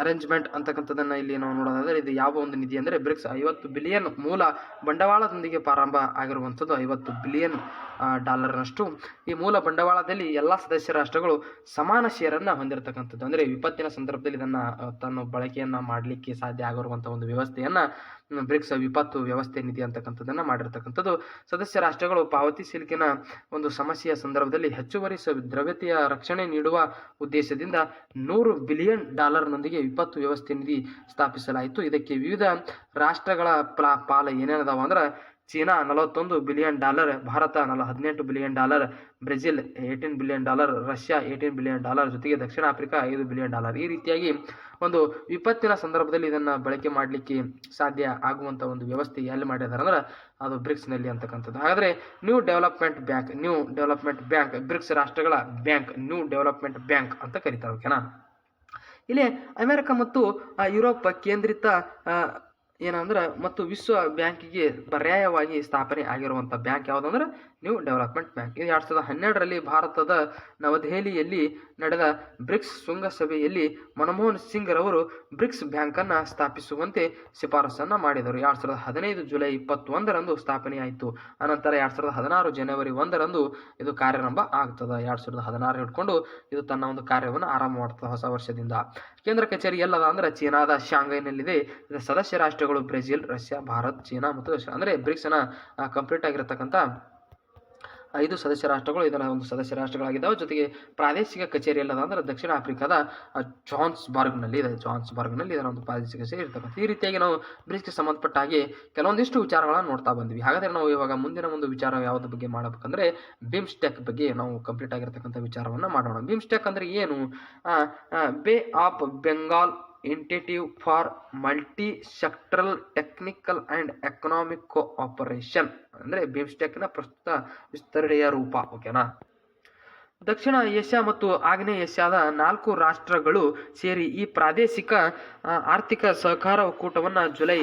Speaker 1: ಅರೇಂಜ್ಮೆಂಟ್ ಅಂತಕ್ಕಂಥದ್ದನ್ನು ಇಲ್ಲಿ ನಾವು ನೋಡೋದಾದರೆ ಇದು ಯಾವ ಒಂದು ನಿಧಿ ಅಂದರೆ ಬ್ರಿಕ್ಸ್ 50 ಬಿಲಿಯನ್ ಮೂಲ ಬಂಡವಾಳದೊಂದಿಗೆ ಪ್ರಾರಂಭ ಆಗಿರುವಂಥದ್ದು. $50 ಬಿಲಿಯನ್ ಈ ಮೂಲ ಬಂಡವಾಳದಲ್ಲಿ ಎಲ್ಲ ಸದಸ್ಯ ರಾಷ್ಟ್ರಗಳು ಸಮಾನ ಶೇರನ್ನು ಹೊಂದಿರತಕ್ಕಂಥದ್ದು. ಅಂದರೆ ವಿಪತ್ತಿನ ಸಂದರ್ಭದಲ್ಲಿ ಇದನ್ನು ತನ್ನ ಬಳಕೆಯನ್ನು ಮಾಡಲಿಕ್ಕೆ ಸಾಧ್ಯ ಆಗಿರುವಂಥ ಒಂದು ವ್ಯವಸ್ಥೆಯನ್ನು ಬ್ರಿಕ್ಸ್ ವಿಪತ್ತು ವ್ಯವಸ್ಥೆ ನಿಧಿ ಅಂತಕ್ಕಂಥದ್ದನ್ನು ಮಾಡಿರ್ತಕ್ಕಂಥದ್ದು. ಸದಸ್ಯ ರಾಷ್ಟ್ರಗಳು ಪಾವತಿ ಸಿಲುಕಿನ ಒಂದು ಸಮಸ್ಯೆಯ ಸಂದರ್ಭದಲ್ಲಿ ಹೆಚ್ಚುವರಿ ದ್ರವ್ಯತೆಯ ರಕ್ಷಣೆ ನೀಡುವ ಉದ್ದೇಶದಿಂದ $100 ಬಿಲಿಯನ್ ನೊಂದಿಗೆ ವಿಪತ್ತು ವ್ಯವಸ್ಥೆ ನಿಧಿ ಸ್ಥಾಪಿಸಲಾಯಿತು. ಇದಕ್ಕೆ ವಿವಿಧ ರಾಷ್ಟ್ರಗಳ ಪಾಲ ಏನೇನದಾವ ಅಂದ್ರೆ China $41 billion, Bharat $18 billion, Brazil $18 billion, Russia $18 billion, ಜೊತೆಗೆ ದಕ್ಷಿಣ ಆಫ್ರಿಕಾ $5 ಬಿಲಿಯನ್. ಈ ರೀತಿಯಾಗಿ ಒಂದು ವಿಪತ್ತಿನ ಸಂದರ್ಭದಲ್ಲಿ ಇದನ್ನು ಬಳಕೆ ಮಾಡಲಿಕ್ಕೆ ಸಾಧ್ಯ ಆಗುವಂಥ ಒಂದು ವ್ಯವಸ್ಥೆ ಎಲ್ಲಿ ಮಾಡಿದ್ದಾರೆ ಅಂದ್ರೆ ಅದು ಬ್ರಿಕ್ಸ್ನಲ್ಲಿ ಅಂತಕ್ಕಂಥದ್ದು. ಹಾಗಾದರೆ ನ್ಯೂ ಡೆವಲಪ್ಮೆಂಟ್ ಬ್ಯಾಂಕ್ ಬ್ರಿಕ್ಸ್ ರಾಷ್ಟ್ರಗಳ ಬ್ಯಾಂಕ್, ನ್ಯೂ ಡೆವಲಪ್ಮೆಂಟ್ ಬ್ಯಾಂಕ್ ಅಂತ ಕರೀತಾರೆ, ಓಕೆನಾ. ಇಲ್ಲಿ ಅಮೆರಿಕ ಮತ್ತು ಯುರೋಪ್ ಕೇಂದ್ರಿತ ಏನಂದ್ರೆ ಮತ್ತು ವಿಶ್ವ ಬ್ಯಾಂಕಿಗೆ ಪರ್ಯಾಯವಾಗಿ ಸ್ಥಾಪನೆ ಆಗಿರುವಂಥ ಬ್ಯಾಂಕ್ ಯಾವುದಂದ್ರೆ ನ್ಯೂ ಡೆವಲಪ್ಮೆಂಟ್ ಬ್ಯಾಂಕ್. ಇದು 2012ರಲ್ಲಿ ಭಾರತದ ನವದೆಹಲಿಯಲ್ಲಿ ನಡೆದ ಬ್ರಿಕ್ಸ್ ಶೃಂಗಸಭೆಯಲ್ಲಿ ಮನಮೋಹನ್ ಸಿಂಗ್ ರವರು ಬ್ರಿಕ್ಸ್ ಬ್ಯಾಂಕನ್ನು ಸ್ಥಾಪಿಸುವಂತೆ ಶಿಫಾರಸನ್ನು ಮಾಡಿದರು. 2015 ಜುಲೈ 21ರಂದು ಸ್ಥಾಪನೆಯಾಯಿತು. ಅನಂತರ 2016 ಜನವರಿ 1ರಂದು ಇದು ಕಾರ್ಯಾರಂಭ ಆಗ್ತದೆ. 2016 ಹಿಡ್ಕೊಂಡು ಇದು ತನ್ನ ಒಂದು ಕಾರ್ಯವನ್ನು ಆರಂಭ ಮಾಡ್ತದೆ ಹೊಸ ವರ್ಷದಿಂದ. ಕೇಂದ್ರ ಕಚೇರಿ ಎಲ್ಲದ ಅಂದ್ರೆ ಚೀನಾದ ಶಾಂಘೈನಲ್ಲಿದೆ. ಇದರ ಸದಸ್ಯ ರಾಷ್ಟ್ರಗಳು ಬ್ರೆಜಿಲ್, ರಷ್ಯಾ, ಭಾರತ್, ಚೀನಾ ಮತ್ತು ಅಂದರೆ ಬ್ರಿಕ್ಸ್ನ ಕಂಪ್ಲೀಟ್ ಆಗಿರತಕ್ಕಂಥ 5 ಸದಸ್ಯ ರಾಷ್ಟ್ರಗಳು ಇದರ ಒಂದು ಸದಸ್ಯ ರಾಷ್ಟ್ರಗಳಾಗಿದ್ದಾವೆ. ಜೊತೆಗೆ ಪ್ರಾದೇಶಿಕ ಕಚೇರಿ ಎಲ್ಲದ ಅಂದ್ರೆ ದಕ್ಷಿಣ ಆಫ್ರಿಕಾದ ಜಾನ್ಸ್ಬರ್ಗ್ನಲ್ಲಿ ಇದರ ಒಂದು ಪ್ರಾದೇಶಿಕ ಕಚೇರಿ ಇರ್ತಕ್ಕಂಥ. ಈ ರೀತಿಯಾಗಿ ನಾವು ಬ್ರಿಕ್ಸ್ಗೆ ಸಂಬಂಧಪಟ್ಟ ಹಾಗೆ ಕೆಲವೊಂದಿಷ್ಟು ವಿಚಾರಗಳನ್ನು ನೋಡ್ತಾ ಬಂದ್ವಿ. ಹಾಗಾದರೆ ನಾವು ಇವಾಗ ಮುಂದಿನ ಒಂದು ವಿಚಾರ ಯಾವುದ್ರ ಬಗ್ಗೆ ಮಾಡಬೇಕಂದ್ರೆ ಬಿಮ್ಸ್ಟೆಕ್ ಬಗ್ಗೆ ನಾವು ಕಂಪ್ಲೀಟ್ ಆಗಿರತಕ್ಕಂಥ ವಿಚಾರವನ್ನು ಮಾಡೋಣ. ಬಿಮ್ಸ್ಟೆಕ್ ಅಂದ್ರೆ ಏನು? Bay of Bengal initiative for multi sectoral technical and economic cooperation ಅಂದರೆ ಬಿಮ್ಸ್ಟೆಕ್ನ ಪ್ರಸ್ತುತ ವಿಸ್ತರಣೆಯ ರೂಪ, ಓಕೆನಾ. ದಕ್ಷಿಣ ಏಷ್ಯಾ ಮತ್ತು ಆಗ್ನೇಯ ಏಷ್ಯಾದ 4 ರಾಷ್ಟ್ರಗಳು ಸೇರಿ ಈ ಪ್ರಾದೇಶಿಕ ಆರ್ಥಿಕ ಸಹಕಾರ ಒಕ್ಕೂಟವನ್ನು ಜೂನ್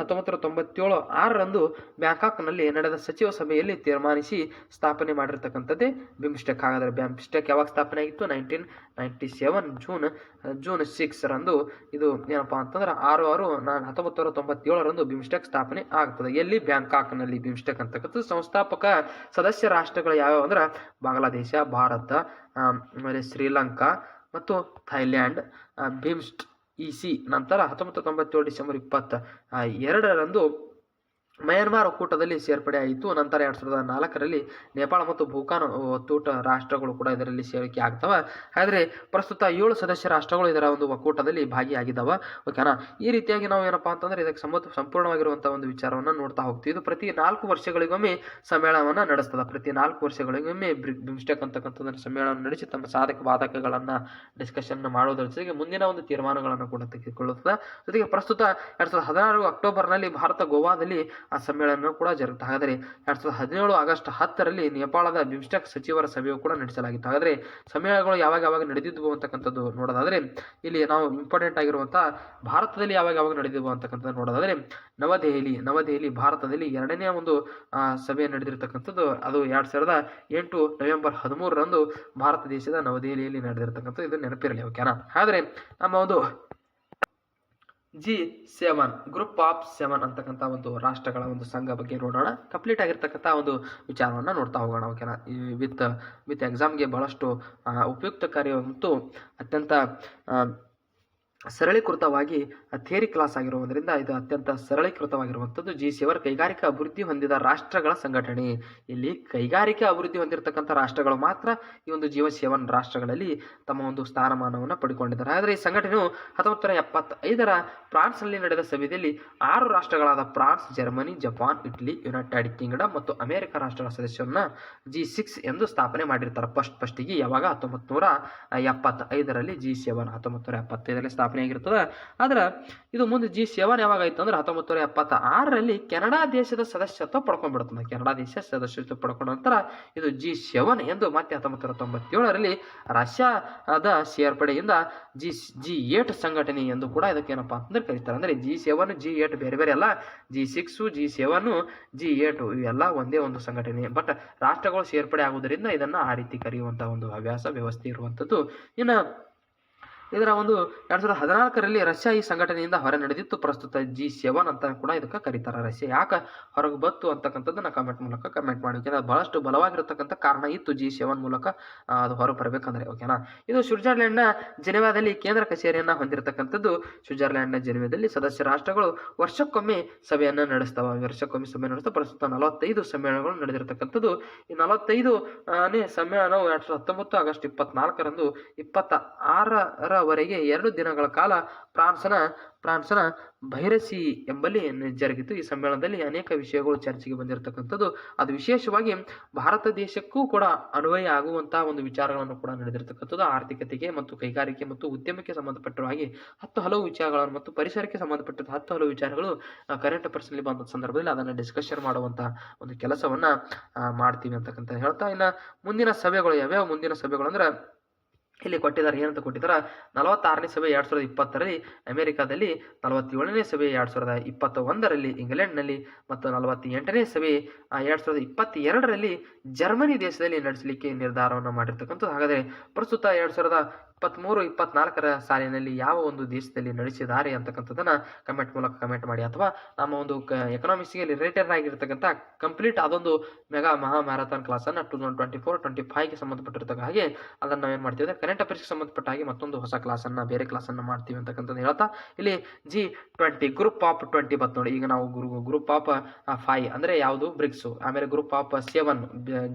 Speaker 1: 1997 ಬ್ಯಾಂಕಾಕ್ನಲ್ಲಿ ನಡೆದ ಸಚಿವ ಸಭೆಯಲ್ಲಿ ತೀರ್ಮಾನಿಸಿ ಸ್ಥಾಪನೆ ಮಾಡಿರ್ತಕ್ಕಂಥದ್ದೇ ಬಿಮ್ಸ್ಟೆಕ್. ಹಾಗಾದರೆ ಬಿಮ್ಸ್ಟೆಕ್ ಯಾವಾಗ ಸ್ಥಾಪನೆ ಆಗಿತ್ತು? 1997 ಜೂನ್ 6ರಂದು. ಇದು ಏನಪ್ಪಾ ಅಂತಂದ್ರೆ 6/6/1997 ಬಿಮ್ಸ್ಟೆಕ್ ಸ್ಥಾಪನೆ ಆಗ್ತದೆ. ಎಲ್ಲಿ? ಬ್ಯಾಂಕಾಕ್ನಲ್ಲಿ. ಬಿಮ್ಸ್ಟೆಕ್ ಅಂತಕ್ಕಂಥದ್ದು ಸಂಸ್ಥಾಪಕ ಸದಸ್ಯ ರಾಷ್ಟ್ರಗಳು ಯಾವ್ಯಾವ ಅಂದ್ರೆ ಬಾಂಗ್ಲಾದೇಶ, ಭಾರತ, ಆಮೇಲೆ ಶ್ರೀಲಂಕಾ ಮತ್ತು ಥೈಲ್ಯಾಂಡ್. ಬಿಮ್ಸ್ಟ್ ಇಸಿ ನಂತರ 1997 ಡಿಸೆಂಬರ್ 22ರಂದು ಮಯನ್ಮಾರ್ ಒಕ್ಕೂಟದಲ್ಲಿ ಸೇರ್ಪಡೆ ಆಯಿತು. ನಂತರ 2004ರಲ್ಲಿ ನೇಪಾಳ ಮತ್ತು ಭೂತಾನ್ ಒಕ್ಕೂಟ ರಾಷ್ಟ್ರಗಳು ಕೂಡ ಇದರಲ್ಲಿ ಸೇರಿಕೆ ಆಗ್ತವೆ. ಹಾಗಾದರೆ ಪ್ರಸ್ತುತ 7 ಸದಸ್ಯ ರಾಷ್ಟ್ರಗಳು ಇದರ ಒಂದು ಒಕ್ಕೂಟದಲ್ಲಿ ಭಾಗಿಯಾಗಿದ್ದಾವೆ, ಓಕೆನಾ. ಈ ರೀತಿಯಾಗಿ ನಾವು ಏನಪ್ಪಾ ಅಂತಂದ್ರೆ ಇದಕ್ಕೆ ಸಂಪೂರ್ಣವಾಗಿರುವಂಥ ಒಂದು ವಿಚಾರವನ್ನು ನೋಡ್ತಾ ಹೋಗ್ತೀವಿ. ಇದು ಪ್ರತಿ 4 ವರ್ಷಗಳಿಗೊಮ್ಮೆ ಸಮ್ಮೇಳನವನ್ನು ನಡೆಸ್ತದೆ. ಪ್ರತಿ 4 ವರ್ಷಗಳಿಗೊಮ್ಮೆ ಬಿಮ್ಸ್ಟೆಕ್ ಅಂತಕ್ಕಂಥದ್ದನ್ನು ಸಮ್ಮೇಳನ ನಡೆಸಿ ತಮ್ಮ ಸಾಧಕ ಬಾಧಕಗಳನ್ನು ಡಿಸ್ಕಷನ್ ಮಾಡೋದ್ರ ಜೊತೆಗೆ ಮುಂದಿನ ಒಂದು ತೀರ್ಮಾನಗಳನ್ನು ಕೂಡ ತೆಗೆದುಕೊಳ್ಳುತ್ತದೆ. ಜೊತೆಗೆ ಪ್ರಸ್ತುತ 2016 ಅಕ್ಟೋಬರ್ನಲ್ಲಿ ಭಾರತ ಗೋವಾದಲ್ಲಿ ಆ ಸಮ್ಮೇಳನ ಕೂಡ ಜರುಗುತ್ತೆ. ಹಾಗಾದರೆ 2017 ಆಗಸ್ಟ್ 10ರಲ್ಲಿ ನೇಪಾಳದ ಬಿಮ್ಸ್ಟೆಕ್ ಸಚಿವರ ಸಭೆಯು ಕೂಡ ನಡೆಸಲಾಗಿತ್ತು. ಹಾಗಾದರೆ ಸಮ್ಮೇಳನಗಳು ಯಾವಾಗ ನಡೆದಿದ್ವು ಅಂತಕ್ಕಂಥದ್ದು ನೋಡೋದಾದರೆ ಇಲ್ಲಿ ನಾವು ಇಂಪಾರ್ಟೆಂಟ್ ಆಗಿರುವಂಥ ಭಾರತದಲ್ಲಿ ಯಾವಾಗ ನಡೆದಿದ್ವು ಅಂತಕ್ಕಂಥದ್ದು ನೋಡೋದಾದರೆ ನವದೆಹಲಿ ಭಾರತದಲ್ಲಿ 2ನೇ ಒಂದು ಸಭೆ ನಡೆದಿರ್ತಕ್ಕಂಥದ್ದು ಅದು 2008 ನವೆಂಬರ್ 13ರಂದು ಭಾರತ ದೇಶದ ನವದೆಹಲಿಯಲ್ಲಿ ನಡೆದಿರ್ತಕ್ಕಂಥದ್ದು. ಇದು ನೆನಪಿರಲಿ, ಓಕೆನಾ. ಆದರೆ ನಮ್ಮ ಒಂದು G7 ಗ್ರೂಪ್ ಆಫ್ 7 ಅಂತಕ್ಕಂಥ ಒಂದು ರಾಷ್ಟ್ರಗಳ ಒಂದು ಸಂಘ ಬಗ್ಗೆ ನೋಡೋಣ. ಕಂಪ್ಲೀಟ್ ಆಗಿರ್ತಕ್ಕಂಥ ಒಂದು ವಿಚಾರವನ್ನು ನೋಡ್ತಾ ಹೋಗೋಣ, ಓಕೆನಾ. ವಿತ್ ಎಕ್ಸಾಮ್ಗೆ ಬಹಳಷ್ಟು ಉಪಯುಕ್ತಕಾರಿ ಮತ್ತು ಅತ್ಯಂತ ಸರಳೀಕೃತವಾಗಿ ಥಿಯರಿ ಕ್ಲಾಸ್ ಆಗಿರುವುದರಿಂದ ಇದು ಅತ್ಯಂತ ಸರಳೀಕೃತವಾಗಿರುವಂಥದ್ದು. G7 ಕೈಗಾರಿಕಾ ಅಭಿವೃದ್ಧಿ ಹೊಂದಿದ ರಾಷ್ಟ್ರಗಳ ಸಂಘಟನೆ. ಇಲ್ಲಿ ಕೈಗಾರಿಕಾ ಅಭಿವೃದ್ಧಿ ಹೊಂದಿರತಕ್ಕಂಥ ರಾಷ್ಟ್ರಗಳು ಮಾತ್ರ ಈ ಒಂದು G7 ರಾಷ್ಟ್ರಗಳಲ್ಲಿ ತಮ್ಮ ಒಂದು ಸ್ಥಾನಮಾನವನ್ನು ಪಡೆದುಕೊಂಡಿದ್ದಾರೆ. ಆದರೆ ಈ ಸಂಘಟನೆಯು 1975ರ ಫ್ರಾನ್ಸ್ನಲ್ಲಿ ನಡೆದ ಸಭೆಯಲ್ಲಿ 6 ರಾಷ್ಟ್ರಗಳಾದ France, Germany, Japan, Italy, United Kingdom ಮತ್ತು ಅಮೆರಿಕ ರಾಷ್ಟ್ರಗಳ ಸದಸ್ಯರನ್ನ G6 ಎಂದು ಸ್ಥಾಪನೆ ಮಾಡಿರ್ತಾರೆ. ಫಸ್ಟಿಗೆ ಯಾವಾಗ 1975ರಲ್ಲಿ G7 1975ರಲ್ಲಿ ಸ್ಥಾಪನೆ ಆಗಿರ್ತದೆ. ಆದ್ರೆ ಇದು ಮುಂದೆ G7 ಯಾವಾಗ ಆಯ್ತು ಅಂದ್ರೆ 1976ರಲ್ಲಿ ಕೆನಡಾ ದೇಶದ ಸದಸ್ಯತ್ವ ಪಡ್ಕೊಂಡ್ಬಿಡ್ತದೆ. ಕೆನಡಾ ದೇಶ ಸದಸ್ಯತ್ವ ಪಡ್ಕೊಂಡ ನಂತರ ಇದು G7 ಎಂದು ಮತ್ತೆ 1997ರಲ್ಲಿ ರಷ್ಯಾದ ಸೇರ್ಪಡೆಯಿಂದ G8 ಸಂಘಟನೆ ಎಂದು ಕೂಡ ಇದಕ್ಕೇನಪ್ಪ ಅಂದ್ರೆ ಕರೀತಾರೆ. ಅಂದ್ರೆ G7 G8 ಬೇರೆ ಅಲ್ಲ, G6 G7 G8 ಇವೆಲ್ಲ ಒಂದೇ ಒಂದು ಸಂಘಟನೆ. ಬಟ್ ರಾಷ್ಟ್ರಗಳು ಸೇರ್ಪಡೆ ಆಗುವುದರಿಂದ ಇದನ್ನ ಆ ರೀತಿ ಕರೆಯುವಂತಹ ಒಂದು ಹವ್ಯಾಸ ವ್ಯವಸ್ಥೆ ಇರುವಂತದ್ದು. ಇನ್ನು ಇದರ ಒಂದು 2014ರಲ್ಲಿ ರಷ್ಯಾ ಈ ಸಂಘಟನೆಯಿಂದ ಹೊರ ನಡೆದಿತ್ತು. ಪ್ರಸ್ತುತ G7 ಅಂತ ಕೂಡ ಇದಕ್ಕೆ ಕರೀತಾರೆ. ರಷ್ಯಾ ಯಾಕೆ ಹೊರಗೆ ಬತ್ತು ಅಂತಕ್ಕಂಥದ್ದನ್ನ ಕಮೆಂಟ್ ಮೂಲಕ ಕಮೆಂಟ್ ಮಾಡಿ. ಓಕೆನಾ, ಬಹಳಷ್ಟು ಬಲವಾಗಿರತಕ್ಕಂಥ ಕಾರಣ ಇತ್ತು G7 ಮೂಲಕ ಅದು ಹೊರ ಬರಬೇಕಂದ್ರೆ, ಓಕೆನಾ. ಇದು ಸ್ವಿಟ್ಜರ್ಲೆಂಡ್ನ ಜೆನೆವಾದಲ್ಲಿ ಕೇಂದ್ರ ಕಚೇರಿಯನ್ನ ಹೊಂದಿರತಕ್ಕಂಥದ್ದು. ಸ್ವಿಟ್ಜರ್ಲೆಂಡ್ನ ಜೆನೆವಾದಲ್ಲಿ ಸದಸ್ಯ ರಾಷ್ಟ್ರಗಳು ವರ್ಷಕ್ಕೊಮ್ಮೆ ಸಭೆಯನ್ನ ನಡೆಸ್ತಾವ. ಪ್ರಸ್ತುತ 45 ಸಮ್ಮೇಳನಗಳು ನಡೆದಿರತಕ್ಕಂಥದ್ದು. ಈ 45ನೇ ಸಮ್ಮೇಳನವು 2019 ಆಗಸ್ಟ್ 24ರಂದು 26ರವರೆಗೆ 2 ದಿನಗಳ ಕಾಲ ಫ್ರಾನ್ಸ್ನ ಭೈರಸಿ ಎಂಬಲ್ಲಿ ಜರುಗಿತು. ಈ ಸಮ್ಮೇಳನದಲ್ಲಿ ಅನೇಕ ವಿಷಯಗಳು ಚರ್ಚೆಗೆ ಬಂದಿರತಕ್ಕಂಥದ್ದು. ಅದು ವಿಶೇಷವಾಗಿ ಭಾರತ ದೇಶಕ್ಕೂ ಕೂಡ ಅನ್ವಯ ಆಗುವಂತಹ ಒಂದು ವಿಚಾರಗಳನ್ನು ಕೂಡ ನಡೆದಿರತಕ್ಕಂಥದ್ದು. ಆರ್ಥಿಕತೆಗೆ ಮತ್ತು ಕೈಗಾರಿಕೆ ಮತ್ತು ಉದ್ಯಮಕ್ಕೆ ಸಂಬಂಧಪಟ್ಟ ಹಾಗೆ 10 ಹಲವು ವಿಚಾರಗಳನ್ನು ಮತ್ತು ಪರಿಸರಕ್ಕೆ ಸಂಬಂಧಪಟ್ಟ 10 ಹಲವು ವಿಚಾರಗಳು ಕರೆಂಟ್ ಅಫೇರ್ಸ್ನಲ್ಲಿ ಬಂದ ಸಂದರ್ಭದಲ್ಲಿ ಅದನ್ನು ಡಿಸ್ಕಷನ್ ಮಾಡುವಂತಹ ಒಂದು ಕೆಲಸವನ್ನ ಮಾಡ್ತೀವಿ ಅಂತಕ್ಕಂಥ ಹೇಳ್ತಾ. ಇನ್ನು ಮುಂದಿನ ಸಭೆಗಳು ಯಾವ್ಯಾವ ಮುಂದಿನ ಸಭೆಗಳು ಅಂದ್ರೆ ಇಲ್ಲಿ ಕೊಟ್ಟಿದ್ದಾರೆ. ಏನಂತ ಕೊಟ್ಟಿದ್ದಾರೆ? 46ನೇ ಸಭೆ 2020ರಲ್ಲಿ ಅಮೆರಿಕಾದಲ್ಲಿ, 47ನೇ ಸಭೆ 2021ರಲ್ಲಿ ಇಂಗ್ಲೆಂಡ್ನಲ್ಲಿ ಮತ್ತು 48ನೇ ಸಭೆ 2022ರಲ್ಲಿ ಜರ್ಮನಿ ದೇಶದಲ್ಲಿ ನಡೆಸಲಿಕ್ಕೆ ನಿರ್ಧಾರವನ್ನು ಮಾಡಿರ್ತಕ್ಕಂಥದ್ದು. ಹಾಗಾದರೆ ಪ್ರಸ್ತುತ 2023-24ರ ಸಾಲಿನಲ್ಲಿ ಯಾವ ಒಂದು ದೇಶದಲ್ಲಿ ನಡೆಸಿದ್ದಾರೆ ಅಂತಕ್ಕಂಥದ್ದನ್ನ ಕಮೆಂಟ್ ಮೂಲಕ ಕಮೆಂಟ್ ಮಾಡಿ. ಅಥವಾ ನಮ್ಮ ಒಂದು ಎಕನಾಮಿಕ್ಸ್ಗೆ ರಿಲೇಟೆಡ್ ಆಗಿರ್ತಕ್ಕಂಥ ಕಂಪ್ಲೀಟ್ ಅದೊಂದು ಮಹಾ ಮ್ಯಾರಥಾನ್ ಕ್ಲಾಸನ್ನು 2024-25ಗೆ ಸಂಬಂಧಪಟ್ಟಿರ್ತಕ್ಕ ಹಾಗೆ ಅದನ್ನು ನಾವೇನು ಮಾಡ್ತೀವಿ ಅಂದರೆ ಕರೆಂಟ್ ಅಫೇರ್ಸ್ಗೆ ಸಂಬಂಧಪಟ್ಟ ಹಾಗೆ ಮತ್ತೊಂದು ಹೊಸ ಕ್ಲಾಸನ್ನು ಬೇರೆ ಕ್ಲಾಸನ್ನು ಮಾಡ್ತೀವಿ ಅಂತಕ್ಕಂಥದ್ದು ಹೇಳ್ತಾ ಇಲ್ಲಿ G20 ಗ್ರೂಪ್ ಆಫ್ 20 ಬತ್ ನೋಡಿ. ಈಗ ನಾವು ಗ್ರೂಪ್ ಆಫ್ 5 ಅಂದರೆ ಯಾವುದು ಬ್ರಿಕ್ಸು, ಆಮೇಲೆ ಗ್ರೂಪ್ ಆಫ್ 7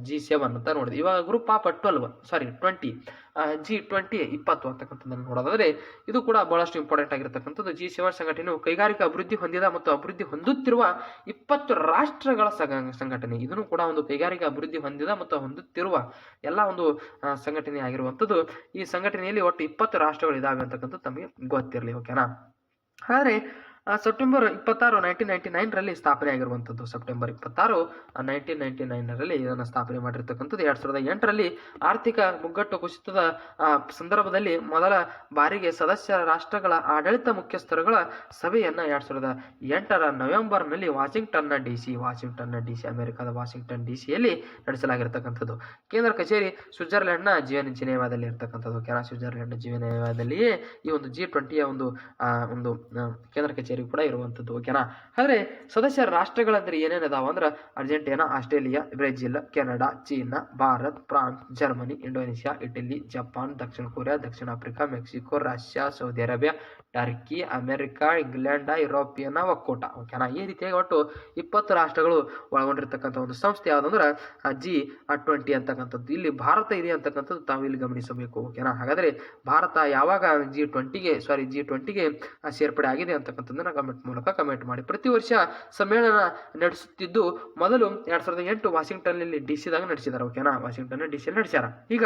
Speaker 1: G7 ಅಂತ ನೋಡಿದ್ವಿ. ಇವಾಗ ಗ್ರೂಪ್ ಆಫ್ 20 G20 20 ಅಂತಕ್ಕಂಥದ್ದನ್ನು ನೋಡೋದಾದ್ರೆ ಇದು ಕೂಡ ಬಹಳಷ್ಟು ಇಂಪಾರ್ಟೆಂಟ್ ಆಗಿರತಕ್ಕಂಥದ್ದು. G7 ಸಂಘಟನೆಯು ಕೈಗಾರಿಕಾ ಅಭಿವೃದ್ಧಿ ಹೊಂದಿದ ಮತ್ತು ಅಭಿವೃದ್ಧಿ ಹೊಂದುತ್ತಿರುವ 20 ರಾಷ್ಟ್ರಗಳ ಸಂಘಟನೆ. ಇದನ್ನು ಕೂಡ ಒಂದು ಕೈಗಾರಿಕಾ ಅಭಿವೃದ್ಧಿ ಹೊಂದಿದ ಮತ್ತು ಹೊಂದುತ್ತಿರುವ ಎಲ್ಲ ಒಂದು ಸಂಘಟನೆ ಆಗಿರುವಂಥದ್ದು. ಈ ಸಂಘಟನೆಯಲ್ಲಿ ಒಟ್ಟು 20 ರಾಷ್ಟ್ರಗಳು ಇದಾವೆ ಅಂತಕ್ಕಂಥದ್ದು ತಮಗೆ ಗೊತ್ತಿರಲಿ, ಓಕೆನಾ. ಹಾಗಾದ್ರೆ ಸೆಪ್ಟೆಂಬರ್ 26 1999ರಲ್ಲಿ ಸ್ಥಾಪನೆ ಆಗಿರುವಂಥದ್ದು. ಸೆಪ್ಟೆಂಬರ್ 26 1999ರಲ್ಲಿ ಇದನ್ನು ಸ್ಥಾಪನೆ ಮಾಡಿರ್ತಕ್ಕಂಥದ್ದು. 2008ರಲ್ಲಿ ಆರ್ಥಿಕ ಮುಗ್ಗಟ್ಟು ಕುಸಿತದ ಸಂದರ್ಭದಲ್ಲಿ ಮೊದಲ ಬಾರಿಗೆ ಸದಸ್ಯ ರಾಷ್ಟ್ರಗಳ ಆಡಳಿತ ಮುಖ್ಯಸ್ಥರುಗಳ ಸಭೆಯನ್ನು 2008ರ ನವೆಂಬರ್ನಲ್ಲಿ ವಾಷಿಂಗ್ಟನ್ನ ಡಿಸಿ ಅಮೆರಿಕದ ವಾಷಿಂಗ್ಟನ್ ಡಿಸಿಯಲ್ಲಿ ನಡೆಸಲಾಗಿರ್ತಕ್ಕಂಥದ್ದು. ಕೇಂದ್ರ ಕಚೇರಿ ಸ್ವಿಟ್ಜರ್ಲೆಂಡ್ನ ಜಿನೆವಾದಲ್ಲಿ ಇರ್ತಕ್ಕಂಥದ್ದು. ಸ್ವಿಟ್ಜರ್ಲೆಂಡ್ ಜಿನೆವಾದಲ್ಲಿಯೇ ಈ ಒಂದು G20ಯ ಒಂದು ಕೇಂದ್ರ ಕಚೇರಿ ಕೂಡ ಇರುವಂಥದ್ದು, ಓಕೆನಾ. ಆದರೆ ಸದಸ್ಯ ರಾಷ್ಟ್ರಗಳಂದ್ರೆ ಏನೇನಿದಾವ ಅಂದ್ರೆ Argentina, Australia, Brazil, Canada, China, Bharat, France, Germany, Indonesia, Italy, Japan, ದಕ್ಷಿಣ ಕೊರಿಯಾ, ದಕ್ಷಿಣ Africa, Mexico, Russia, Saudi Arabia, Turkey, America, England, European ಒಕ್ಕೂಟ, ಓಕೆನಾ. ಈ ರೀತಿಯಾಗಿ ಒಟ್ಟು 20 ರಾಷ್ಟ್ರಗಳು ಒಳಗೊಂಡಿರ್ತಕ್ಕಂಥ ಒಂದು ಸಂಸ್ಥೆ ಯಾವುದಂದ್ರೆ G20 ಅಂತಕ್ಕಂಥದ್ದು. ಇಲ್ಲಿ ಭಾರತ ಇದೆ ಅಂತಕ್ಕಂಥದ್ದು ತಾವು ಇಲ್ಲಿ ಗಮನಿಸಬೇಕು, ಓಕೆನಾ. ಹಾಗಾದ್ರೆ ಭಾರತ ಯಾವಾಗ G20ಗೆ ಸೇರ್ಪಡೆ ಆಗಿದೆ ಅಂತಕ್ಕಂಥದ್ದನ್ನ ಕಮೆಂಟ್ ಮೂಲಕ ಕಮೆಂಟ್ ಮಾಡಿ. ಪ್ರತಿ ವರ್ಷ ಸಮ್ಮೇಳನ ನಡೆಸುತ್ತಿದ್ದು ಮೊದಲು 2008 ವಾಷಿಂಗ್ಟನ್ನಲ್ಲಿ ಡಿಸಿದಾಗ ನಡೆಸಿದಾರೆ, ಓಕೆನಾ. ವಾಷಿಂಗ್ಟನ್ ಡಿಸಿಯಲ್ಲಿ ನಡೆಸ್ಯಾರ. ಈಗ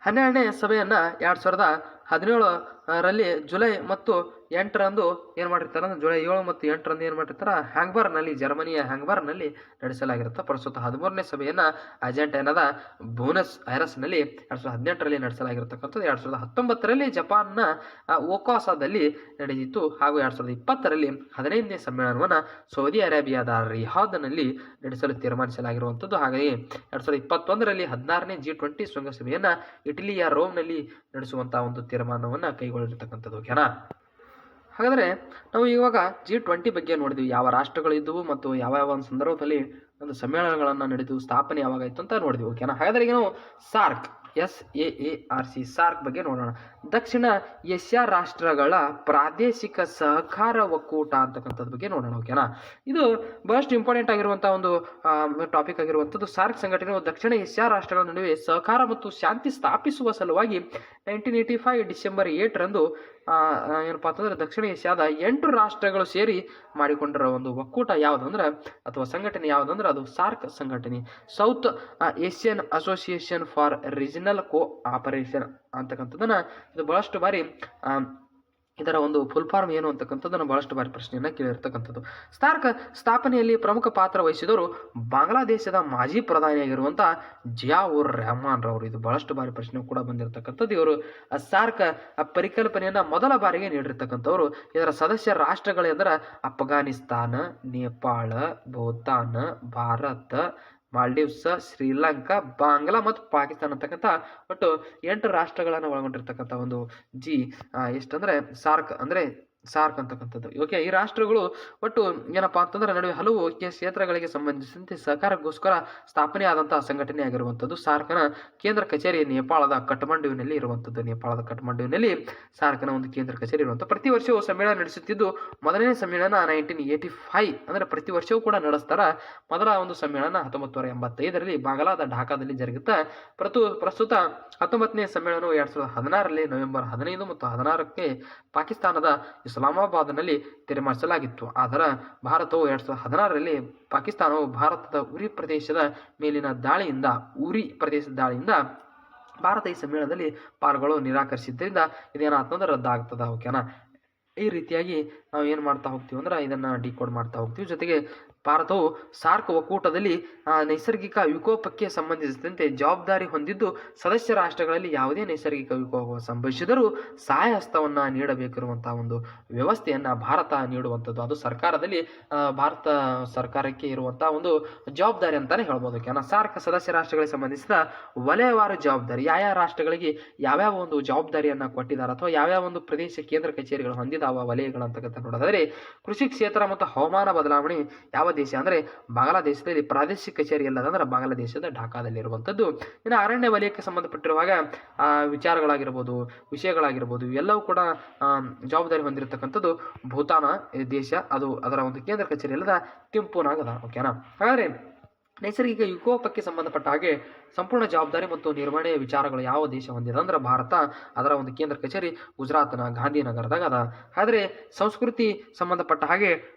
Speaker 1: 12ನೇ ಸಭೆಯನ್ನ 17ರಲ್ಲಿ ಜುಲೈ ಮತ್ತು 8ರಂದು ಏನು ಮಾಡಿರ್ತಾರೆ ಅಂದ್ರೆ ಜುಲೈ 7 ಮತ್ತು 8ರಂದು ಏನು ಮಾಡಿರ್ತಾರೆ ಹ್ಯಾಂಗ್ಬರ್ನಲ್ಲಿ, ಜರ್ಮನಿಯ ಹ್ಯಾಂಗ್ಬರ್ನಲ್ಲಿ ನಡೆಸಲಾಗಿರುತ್ತೆ. ಪ್ರಸ್ತುತ 13ನೇ ಸಭೆಯನ್ನು ಅರ್ಜೆಂಟೈನಾದ ಬೋನಸ್ ಐರಸ್ನಲ್ಲಿ 2018ರಲ್ಲಿ ನಡೆಸಲಾಗಿರ್ತಕ್ಕಂಥದ್ದು. 2019ರಲ್ಲಿ ಜಪಾನ್ನ ಒಕಾಸಾದಲ್ಲಿ ನಡೆದಿತ್ತು ಹಾಗೂ 2020ರಲ್ಲಿ 15ನೇ ಸಮ್ಮೇಳನವನ್ನು ಸೌದಿ ಅರೇಬಿಯಾದ ರಿಯಾದ್ನಲ್ಲಿ ನಡೆಸಲು ತೀರ್ಮಾನಿಸಲಾಗಿರುವಂಥದ್ದು. ಹಾಗೆಯೇ 2021ರಲ್ಲಿ 16ನೇ G20 ಶೃಂಗಸಭೆಯನ್ನು ಇಟಲಿಯ ರೋಮ್ನಲ್ಲಿ ನಡೆಸುವಂತಹ ಒಂದು ತೀರ್ಮಾನವನ್ನು ಕೈಗೊಳ್ಳಿರ್ತಕ್ಕಂಥದ್ದು. ಓಕೆನಾ? ಹಾಗಾದರೆ ನಾವು ಇವಾಗ G20 ಬಗ್ಗೆ ನೋಡಿದ್ವಿ, ಯಾವ ರಾಷ್ಟ್ರಗಳು ಇದ್ದವು ಮತ್ತು ಯಾವ ಒಂದು ಸಂದರ್ಭದಲ್ಲಿ ಒಂದು ಸಮ್ಮೇಳನಗಳನ್ನು ನಡೆದು ಸ್ಥಾಪನೆ ಯಾವಾಗಾಯಿತು ಅಂತ ನೋಡಿದ್ವಿ. ಓಕೆನಾ? ಹಾಗಾದರೆ ಈಗ ನಾವು ಸಾರ್ಕ್ ಸಾರ್ಕ್ ಬಗ್ಗೆ ನೋಡೋಣ. ದಕ್ಷಿಣ ಏಷ್ಯಾ ರಾಷ್ಟ್ರಗಳ ಪ್ರಾದೇಶಿಕ ಸಹಕಾರ ಒಕ್ಕೂಟ ಅಂತಕ್ಕಂಥದ್ದು ಬಗ್ಗೆ ನೋಡೋಣ. ಓಕೆನಾ? ಇದು ಬಹಳಷ್ಟು ಇಂಪಾರ್ಟೆಂಟ್ ಆಗಿರುವಂತಹ ಒಂದು ಟಾಪಿಕ್ ಆಗಿರುವಂಥದ್ದು. ಸಾರ್ಕ್ ಸಂಘಟನೆಯು ದಕ್ಷಿಣ ಏಷ್ಯಾ ರಾಷ್ಟ್ರಗಳ ನಡುವೆ ಸಹಕಾರ ಮತ್ತು ಶಾಂತಿ ಸ್ಥಾಪಿಸುವ ಸಲುವಾಗಿ 1985 ಡಿಸೆಂಬರ್ 8ರಂದು ಏನಪ್ಪಾ ಅಂತಂದ್ರೆ ದಕ್ಷಿಣ ಏಷ್ಯಾದ 8 ರಾಷ್ಟ್ರಗಳು ಸೇರಿ ಮಾಡಿಕೊಂಡಿರೋ ಒಂದು ಒಕ್ಕೂಟ ಯಾವುದಂದ್ರೆ ಅಥವಾ ಸಂಘಟನೆ ಯಾವುದಂದ್ರೆ ಅದು ಸಾರ್ಕ್ ಸಂಘಟನೆ, south Asian association for regional cooperation ಅಂತಕ್ಕಂಥದ್ದನ್ನ ಇದು ಬಹಳಷ್ಟು ಬಾರಿ ಇದರ ಒಂದು ಫುಲ್ ಫಾರ್ಮ್ ಏನು ಅಂತಕ್ಕಂಥದ್ದನ್ನು ಬಹಳಷ್ಟು ಬಾರಿ ಪ್ರಶ್ನೆಯನ್ನು ಕೇಳಿರ್ತಕ್ಕಂಥದ್ದು. ಸಾರ್ಕ್ ಸ್ಥಾಪನೆಯಲ್ಲಿ ಪ್ರಮುಖ ಪಾತ್ರ ವಹಿಸಿದವರು ಬಾಂಗ್ಲಾದೇಶದ ಮಾಜಿ ಪ್ರಧಾನಿಯಾಗಿರುವಂಥ ಜಿಯಾವುರ್ ರೆಹಮಾನ್ ರವರು. ಇದು ಬಹಳಷ್ಟು ಬಾರಿ ಪ್ರಶ್ನೆ ಕೂಡ ಬಂದಿರತಕ್ಕಂಥದ್ದು. ಇವರು ಸಾರ್ಕ್ ಪರಿಕಲ್ಪನೆಯನ್ನು ಮೊದಲ ಬಾರಿಗೆ ನೀಡಿರ್ತಕ್ಕಂಥವ್ರು. ಇದರ ಸದಸ್ಯ ರಾಷ್ಟ್ರಗಳೆಂದರೆ ಅಫ್ಘಾನಿಸ್ತಾನ, ನೇಪಾಳ, ಭೂತಾನ್, ಭಾರತ, ಮಾಲ್ಡೀವ್ಸ್, ಶ್ರೀಲಂಕಾ, ಬಾಂಗ್ಲಾ ಮತ್ತು ಪಾಕಿಸ್ತಾನ ಅಂತಕ್ಕಂಥ ಒಟ್ಟು 8 ರಾಷ್ಟ್ರಗಳನ್ನು ಒಳಗೊಂಡಿರ್ತಕ್ಕಂಥ ಒಂದು ಎಷ್ಟಂದ್ರೆ ಸಾರ್ಕ್ ಅಂತಕ್ಕಂಥದ್ದು. ಓಕೆ, ಈ ರಾಷ್ಟ್ರಗಳು ಒಟ್ಟು ಏನಪ್ಪಾ ಅಂತಂದ್ರೆ ನಡುವೆ ಹಲವು ಕ್ಷೇತ್ರಗಳಿಗೆ ಸಂಬಂಧಿಸಿದಂತೆ ಸಹಕಾರಕ್ಕೋಸ್ಕರ ಸ್ಥಾಪನೆ ಆದಂತಹ ಸಂಘಟನೆ ಆಗಿರುವಂಥದ್ದು. ಸಾರ್ಕ್ನ ಕೇಂದ್ರ ಕಚೇರಿ ನೇಪಾಳದ ಕಠ್ಮಂಡುವಿನಲ್ಲಿ ಇರುವಂಥದ್ದು. ಸಾರ್ಕ್ನ ಒಂದು ಕೇಂದ್ರ ಕಚೇರಿ ಇರುವಂಥ. ಪ್ರತಿ ವರ್ಷವೂ ಸಮ್ಮೇಳನ ನಡೆಸುತ್ತಿದ್ದು ಮೊದಲನೇ ಸಮ್ಮೇಳನ 1985 ಅಂದ್ರೆ ಪ್ರತಿ ವರ್ಷವೂ ಕೂಡ ನಡೆಸ್ತಾರ. ಮೊದಲ ಒಂದು ಸಮ್ಮೇಳನ 1985ರಲ್ಲಿ ಬಾಂಗ್ಲಾದ ಢಾಕಾದಲ್ಲಿ ಜರುಗುತ್ತೆ. ಪ್ರಸ್ತುತ 19ನೇ ಸಮ್ಮೇಳನವು 2016ರಲ್ಲಿ ನವೆಂಬರ್ 15 ಮತ್ತು 16ಕ್ಕೆ ಪಾಕಿಸ್ತಾನದ ಇಸ್ಲಾಮಾಬಾದ್ನಲ್ಲಿ ತೀರ್ಮಾನಿಸಲಾಗಿತ್ತು. ಆದರೆ ಭಾರತವು 2016ರಲ್ಲಿ ಪಾಕಿಸ್ತಾನವು ಭಾರತದ ಉರಿ ಪ್ರದೇಶದ ದಾಳಿಯಿಂದ ಭಾರತ ಈ ಸಮ್ಮೇಳನದಲ್ಲಿ ಪಾಲ್ಗೊಳ್ಳಲು ನಿರಾಕರಿಸಿದ್ದರಿಂದ ಇದೇನಾಗ್ತಂದ್ರೆ ರದ್ದಾಗ್ತದ. ಓಕೆನಾ? ಈ ರೀತಿಯಾಗಿ ನಾವು ಏನು ಮಾಡ್ತಾ ಹೋಗ್ತೀವಿ ಅಂದ್ರೆ ಇದನ್ನು ಡಿಕೋಡ್ ಮಾಡ್ತಾ ಹೋಗ್ತೀವಿ. ಜೊತೆಗೆ ಭಾರತವು ಸಾರ್ಕ್ ಒಕ್ಕೂಟದಲ್ಲಿ ನೈಸರ್ಗಿಕ ವಿಕೋಪಕ್ಕೆ ಸಂಬಂಧಿಸಿದಂತೆ ಜವಾಬ್ದಾರಿ ಹೊಂದಿದ್ದು ಸದಸ್ಯ ರಾಷ್ಟ್ರಗಳಲ್ಲಿ ಯಾವುದೇ ನೈಸರ್ಗಿಕ ವಿಕೋಪ ಸಂಭವಿಸಿದರೂ ಸಹಾಯ ಹಸ್ತವನ್ನು ನೀಡಬೇಕಿರುವಂತಹ ಒಂದು ವ್ಯವಸ್ಥೆಯನ್ನು ಭಾರತ ನೀಡುವಂಥದ್ದು. ಅದು ಭಾರತ ಸರ್ಕಾರಕ್ಕೆ ಇರುವಂತಹ ಒಂದು ಜವಾಬ್ದಾರಿ ಅಂತಾನೆ ಹೇಳ್ಬೋದು. ಓಕೆನಾ? ಸಾರ್ಕ್ ಸದಸ್ಯ ರಾಷ್ಟ್ರಗಳಿಗೆ ಸಂಬಂಧಿಸಿದ ವಲಯವಾರು ಜವಾಬ್ದಾರಿ, ಯಾವ ರಾಷ್ಟ್ರಗಳಿಗೆ ಯಾವ್ಯಾವ ಒಂದು ಜವಾಬ್ದಾರಿಯನ್ನು ಕೊಟ್ಟಿದ್ದಾರೆ ಅಥವಾ ಯಾವ್ಯಾವ ಒಂದು ಪ್ರದೇಶ ಕೇಂದ್ರ ಕಚೇರಿಗಳು ಹೊಂದಿದಾವ ವಲಯಗಳು ಅಂತಕ್ಕಂಥ ನೋಡೋದಾದ್ರೆ, ಕೃಷಿ ಕ್ಷೇತ್ರ ಮತ್ತು ಹವಾಮಾನ ಬದಲಾವಣೆ ಯಾವ ದೇಶ ಅಂದ್ರೆ ಬಾಂಗ್ಲಾದೇಶದಲ್ಲಿ ಪ್ರಾದೇಶಿಕ ಕಚೇರಿ ಎಲ್ಲದಂದ್ರೆ ಬಾಂಗ್ಲಾದೇಶದ ಢಾಕಾದಲ್ಲಿ ಇರುವಂಥದ್ದು. ಇನ್ನು ಅರಣ್ಯ ವಲಯಕ್ಕೆ ಸಂಬಂಧಪಟ್ಟಿರುವಾಗ ವಿಷಯಗಳಾಗಿರ್ಬೋದು ಇವೆಲ್ಲವೂ ಕೂಡ ಜವಾಬ್ದಾರಿ ಹೊಂದಿರತಕ್ಕಂಥದ್ದು ಭೂತಾನ ದೇಶ. ಅದು ಅದರ ಒಂದು ಕೇಂದ್ರ ಕಚೇರಿ ಎಲ್ಲದ ಥಿಂಪುನಾಗದ. ಓಕೆನಾ? ಹಾಗಾದ್ರೆ ನೈಸರ್ಗಿಕ ವಿಕೋಪಕ್ಕೆ ಸಂಬಂಧಪಟ್ಟ ಹಾಗೆ ಸಂಪೂರ್ಣ ಜವಾಬ್ದಾರಿ ಮತ್ತು ನಿರ್ವಹಣೆಯ ವಿಚಾರಗಳು ಯಾವ ದೇಶ ಹೊಂದಿದೆ ಅಂದ್ರೆ ಭಾರತ. ಅದರ ಒಂದು ಕೇಂದ್ರ ಕಚೇರಿ ಗುಜರಾತ್ನ ಗಾಂಧಿನಗರದಾಗ ಅದ. ಆದರೆ ಸಂಸ್ಕೃತಿ ಸಂಬಂಧಪಟ್ಟ ಹಾಗೆ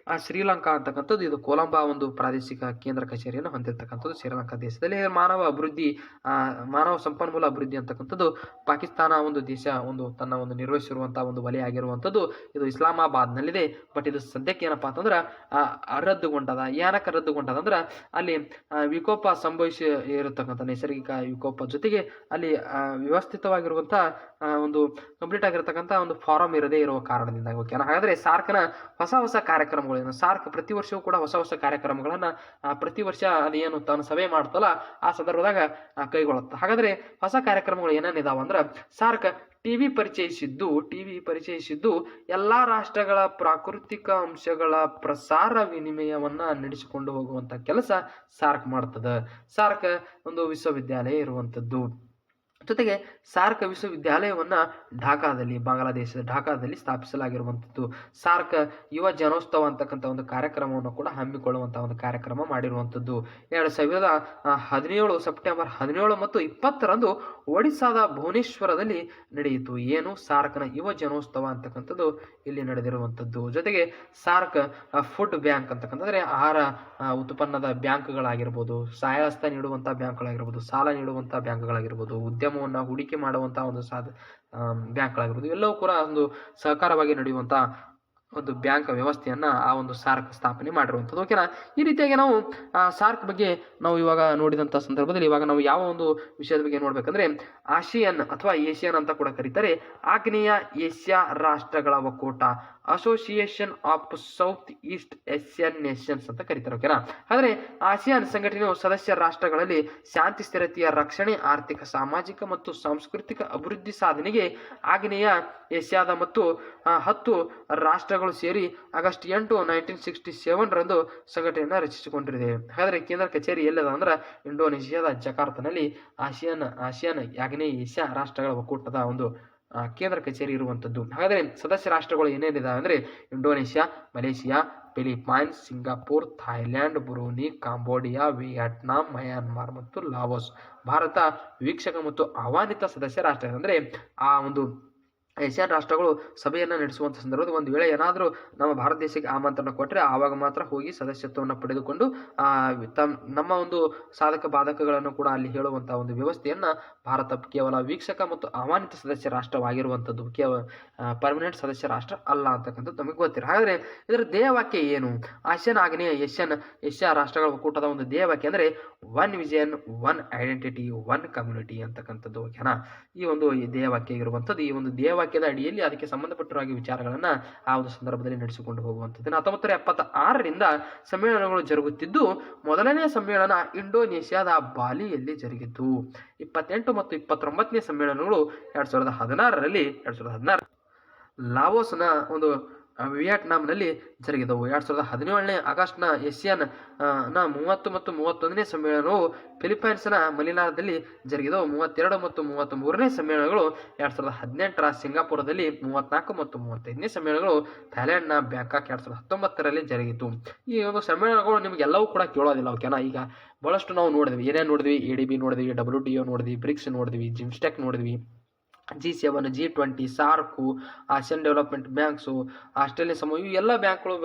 Speaker 1: ಶ್ರೀಲಂಕಾ ಅಂತಕ್ಕಂಥದ್ದು ಇದು ಕೊಲಂಬಾ ಒಂದು ಪ್ರಾದೇಶಿಕ ಕೇಂದ್ರ ಕಚೇರಿಯನ್ನು ಹೊಂದಿರತಕ್ಕಂಥದ್ದು ಶ್ರೀಲಂಕಾ ದೇಶದಲ್ಲಿ. ಮಾನವ ಸಂಪನ್ಮೂಲ ಅಭಿವೃದ್ಧಿ ಅಂತಕ್ಕಂಥದ್ದು ಪಾಕಿಸ್ತಾನ ಒಂದು ದೇಶ ತನ್ನ ಒಂದು ನಿರ್ವಹಿಸಿರುವಂತಹ ಒಂದು ವಲಯ ಆಗಿರುವಂಥದ್ದು ಇದು ಇಸ್ಲಾಮಾಬಾದ್ನಲ್ಲಿದೆ. ಬಟ್ ಇದು ಸದ್ಯಕ್ಕೆ ಏನಪ್ಪಾ ಅಂತಂದ್ರೆ ರದ್ದುಗೊಂಡದ. ಏನಕ್ಕೆ ರದ್ದುಗೊಂಡದ ಅಂದ್ರೆ ಅಲ್ಲಿ ವಿಕೋಪ ಸಂಭವಿಸಿ ಇರತಕ್ಕಂಥ ನೈಸರ್ಗಿಕ ವಿಕೋಪ ಜೊತೆಗೆ ಅಲ್ಲಿ ವ್ಯವಸ್ಥಿತವಾಗಿರುವಂತಹ ಒಂದು ಕಂಪ್ಲೀಟ್ ಆಗಿರತಕ್ಕಂಥ ಒಂದು ಫಾರಂ ಇರದೇ ಇರುವ ಕಾರಣದಿಂದ. ಓಕೆನಾ? ಹಾಗಾದ್ರೆ ಸಾರ್ಕ್ನ ಹೊಸ ಕಾರ್ಯಕ್ರಮಗಳೇನು? ಸಾರ್ಕ್ ಪ್ರತಿ ವರ್ಷವೂ ಕೂಡ ಹೊಸ ಕಾರ್ಯಕ್ರಮಗಳನ್ನ ಪ್ರತಿ ವರ್ಷ ಅದೇನು ತಾನು ಸಭೆ ಮಾಡ್ತಲ್ಲ ಆ ಸಂದರ್ಭದಾಗ ಕೈಗೊಳ್ಳುತ್ತೆ. ಹಾಗಾದ್ರೆ ಹೊಸ ಕಾರ್ಯಕ್ರಮಗಳು ಏನೇನಿದಾವ ಅಂದ್ರೆ ಸಾರ್ಕ್ ಟಿವಿ ಪರಿಚಯಿಸಿದ್ದು ಎಲ್ಲಾ ರಾಷ್ಟ್ರಗಳ ಪ್ರಾಕೃತಿಕ ಅಂಶಗಳ ಪ್ರಸಾರ ವಿನಿಮಯವನ್ನ ನಡೆಸಿಕೊಂಡು ಹೋಗುವಂತ ಕೆಲಸ ಸಾರ್ಕ್ ಮಾಡ್ತದ. ಸಾರ್ಕ್ ಒಂದು ವಿಶ್ವವಿದ್ಯಾಲಯ ಇರುವಂತದ್ದು. ಜೊತೆಗೆ ಸಾರ್ಕ್ ವಿಶ್ವವಿದ್ಯಾಲಯವನ್ನ ಬಾಂಗ್ಲಾದೇಶದ ಢಾಕಾದಲ್ಲಿ ಸ್ಥಾಪಿಸಲಾಗಿರುವಂಥದ್ದು. ಸಾರ್ಕ್ ಯುವ ಜನೋತ್ಸವ ಅಂತಕ್ಕಂಥ ಒಂದು ಕಾರ್ಯಕ್ರಮವನ್ನು ಕೂಡ ಹಮ್ಮಿಕೊಳ್ಳುವಂತಹ ಒಂದು ಕಾರ್ಯಕ್ರಮ ಮಾಡಿರುವಂಥದ್ದು 2017 ಸೆಪ್ಟೆಂಬರ್ 17 ಮತ್ತು 20ರಂದು ಒಡಿಸ್ಸಾದ ಭುವನೇಶ್ವರದಲ್ಲಿ ನಡೆಯಿತು. ಏನು? ಸಾರ್ಕ್ನ ಯುವ ಜನೋತ್ಸವ ಅಂತಕ್ಕಂಥದ್ದು ಇಲ್ಲಿ ನಡೆದಿರುವಂಥದ್ದು. ಜೊತೆಗೆ ಸಾರ್ಕ್ ಫುಡ್ ಬ್ಯಾಂಕ್ ಅಂತಕ್ಕಂಥದ್ರೆ ಆಹಾರ ಉತ್ಪನ್ನದ ಬ್ಯಾಂಕ್ಗಳಾಗಿರ್ಬೋದು, ಸಹಾಯಹಸ್ತ ನೀಡುವಂತಹ ಬ್ಯಾಂಕ್ಗಳಾಗಿರ್ಬೋದು, ಸಾಲ ನೀಡುವಂತಹ ಬ್ಯಾಂಕ್ಗಳಾಗಿರ್ಬೋದು, ಉದ್ಯಮ ಉದ್ಯಮವನ್ನು ಹೂಡಿಕೆ ಮಾಡುವಂತಹ ಒಂದು ಬ್ಯಾಂಕ್ಗಳಾಗಿರ್ಬೋದು ಎಲ್ಲವೂ ಕೂಡ ಒಂದು ಸಹಕಾರವಾಗಿ ನಡೆಯುವಂಥ ಒಂದು ಬ್ಯಾಂಕ್ ವ್ಯವಸ್ಥೆಯನ್ನು ಆ ಒಂದು ಸಾರ್ಕ್ ಸ್ಥಾಪನೆ ಮಾಡಿರುವಂಥದ್ದು. ಓಕೆನಾ. ಈ ರೀತಿಯಾಗಿ ನಾವು ಸಾರ್ಕ್ ಬಗ್ಗೆ ನಾವು ಇವಾಗ ನೋಡಿದಂಥ ಸಂದರ್ಭದಲ್ಲಿ ಇವಾಗ ನಾವು ಯಾವ ಒಂದು ವಿಷಯದ ಬಗ್ಗೆ ನೋಡ್ಬೇಕಂದ್ರೆ ಆಸಿಯನ್ ಅಥವಾ ಏಷಿಯನ್ ಅಂತ ಕೂಡ ಕರೀತಾರೆ. ಆಗ್ನೇಯ ಏಷ್ಯಾ ರಾಷ್ಟ್ರಗಳ ಒಕ್ಕೂಟ, association of south East Asian Nations ಅಂತ ಕರೀತಾರೆ. ಓಕೆನಾ. ಆದರೆ ಆಸಿಯಾನ್ ಸಂಘಟನೆಯು ಸದಸ್ಯ ರಾಷ್ಟ್ರಗಳಲ್ಲಿ ಶಾಂತಿ ಸ್ಥಿರತೆಯ ರಕ್ಷಣೆ, ಆರ್ಥಿಕ ಸಾಮಾಜಿಕ ಮತ್ತು ಸಾಂಸ್ಕೃತಿಕ ಅಭಿವೃದ್ಧಿ ಸಾಧನೆಗೆ ಆಗ್ನೇಯ ಏಷ್ಯಾದ ಮತ್ತು 10 ರಾಷ್ಟ್ರಗಳು ಸೇರಿ ಆಗಸ್ಟ್ 8, 1967 ರಂದು ಸಂಘಟನೆಯನ್ನು ರಚಿಸಿಕೊಂಡಿದೆ. ಹಾಗಾದರೆ ಕೇಂದ್ರ ಕಚೇರಿ ಎಲ್ಲದ ಅಂದ್ರೆ ಇಂಡೋನೇಷಿಯಾದ ಜಕಾರ್ತನಲ್ಲಿ ಆಸಿಯಾನ್ ಆಗ್ನೇಯ ಏಷ್ಯಾ ರಾಷ್ಟ್ರಗಳ ಒಕ್ಕೂಟದ ಒಂದು ಕೇಂದ್ರ ಕಚೇರಿ ಇರುವಂಥದ್ದು. ಹಾಗಾದರೆ ಸದಸ್ಯ ರಾಷ್ಟ್ರಗಳು ಏನೇನಿದೆ ಅಂದರೆ Indonesia, Malaysia, Philippines, Singapore, Thailand, Brunei, Cambodia, Vietnam, Myanmar ಮತ್ತು ಲಾವೋಸ್. ಭಾರತ ವೀಕ್ಷಕ ಮತ್ತು ಆಹ್ವಾನಿತ ಸದಸ್ಯ ರಾಷ್ಟ್ರ. ಅಂದರೆ ಆ ಒಂದು ಏಷ್ಯನ್ ರಾಷ್ಟ್ರಗಳು ಸಭೆಯನ್ನು ನಡೆಸುವಂಥ ಸಂದರ್ಭದಲ್ಲಿ ಒಂದು ವೇಳೆ ಏನಾದರೂ ನಮ್ಮ ಭಾರತ ದೇಶಕ್ಕೆ ಆಮಂತ್ರಣ ಕೊಟ್ಟರೆ ಆವಾಗ ಮಾತ್ರ ಹೋಗಿ ಸದಸ್ಯತ್ವವನ್ನು ಪಡೆದುಕೊಂಡು ನಮ್ಮ ಒಂದು ಸಾಧಕ ಬಾಧಕಗಳನ್ನು ಕೂಡ ಅಲ್ಲಿ ಹೇಳುವಂಥ ಒಂದು ವ್ಯವಸ್ಥೆಯನ್ನು ಭಾರತ ಕೇವಲ ವೀಕ್ಷಕ ಮತ್ತು ಆಹ್ವಾನಿತ ಸದಸ್ಯ ರಾಷ್ಟ್ರವಾಗಿರುವಂಥದ್ದು, ಕೇವಲ ಪರ್ಮನೆಂಟ್ ಸದಸ್ಯ ರಾಷ್ಟ್ರ ಅಲ್ಲ ಅಂತಕ್ಕಂಥದ್ದು ನಮಗೆ ಗೊತ್ತಿರ. ಹಾಗಾದರೆ ಇದರ ಧ್ಯೇಯವಾಕ್ಯ ಏನು? ಆಸಿಯಾನ್ ಆಗ್ನೇಯ ಏಷ್ಯಾ ರಾಷ್ಟ್ರಗಳ ಒಕ್ಕೂಟದ ಒಂದು ಧ್ಯೇಯವಾಕ್ಯ ಅಂದರೆ one vision, one identity, one community ಅಂತಕ್ಕಂಥದ್ದು. ಓಕೆನಾ. ಈ ಒಂದು ಧ್ಯೇಯವಾಕ್ಯ ಇರುವಂಥದ್ದು. ಈ ಒಂದು ಧ್ಯೇಯವಾಕ್ಯದ ಅಡಿಯಲ್ಲಿ ಅದಕ್ಕೆ ಸಂಬಂಧಪಟ್ಟರಾಗಿ ವಿಚಾರಗಳನ್ನು ಆ ಒಂದು ಸಂದರ್ಭದಲ್ಲಿ ನಡೆಸಿಕೊಂಡು ಹೋಗುವಂಥದ್ದು. 1976ರಿಂದ ಸಮ್ಮೇಳನಗಳು ಜರುಗುತ್ತಿದ್ದು ಮೊದಲನೇ ಸಮ್ಮೇಳನ ಇಂಡೋನೇಷ್ಯಾದ ಬಾಲಿಯಲ್ಲಿ ಜರುಗಿತು. 28 ಮತ್ತು 29ನೇ ಸಮ್ಮೇಳನಗಳು 2016 ಲಾವೋಸ್ನ ಒಂದು ವಿಯೆಟ್ನಾಂನಲ್ಲಿ ಜರುಗಿದವು. 2017ನೇ ಆಗಸ್ಟ್ನ ಏಷ್ಯನ್ 30 ಮತ್ತು 31ನೇ ಸಮ್ಮೇಳನವು ಫಿಲಿಪೈನ್ಸ್ನ ಮನಿಲಾದಲ್ಲಿ ಜರುಗಿದವು. 32 ಮತ್ತು 33ನೇ ಸಮ್ಮೇಳನಗಳು 2018ರ ಸಿಂಗಾಪುರದಲ್ಲಿ, 34 ಮತ್ತು 35ನೇ ಸಮ್ಮೇಳನಗಳು ಥೈಲ್ಯಾಂಡ್ನ ಬ್ಯಾಂಕಾಕ್ 2019ರಲ್ಲಿ ಜರುಗಿತು. ಈ ಒಂದು ಸಮ್ಮೇಳನಗಳು ನಿಮಗೆಲ್ಲವೂ ಕೂಡ ಕೇಳೋದಿಲ್ಲ. ಓಕೆನಾ. ಈಗ ಬಹಳಷ್ಟು ನಾವು ನೋಡಿದ್ವಿ. ಏನೇನು ನೋಡಿದ್ವಿ? ADB ನೋಡಿದ್ವಿ, WTO ನೋಡಿದ್ವಿ, ಬ್ರಿಕ್ಸ್ ನೋಡಿದ್ವಿ, ಜಿಮ್ಸ್ಟೆಕ್ ನೋಡಿದ್ವಿ, G7, G20, SAARC, ASEAN development banks, Australia ಸಮೂಹ, ಇವು ಎಲ್ಲ ಬ್ಯಾಂಕ್ಗಳು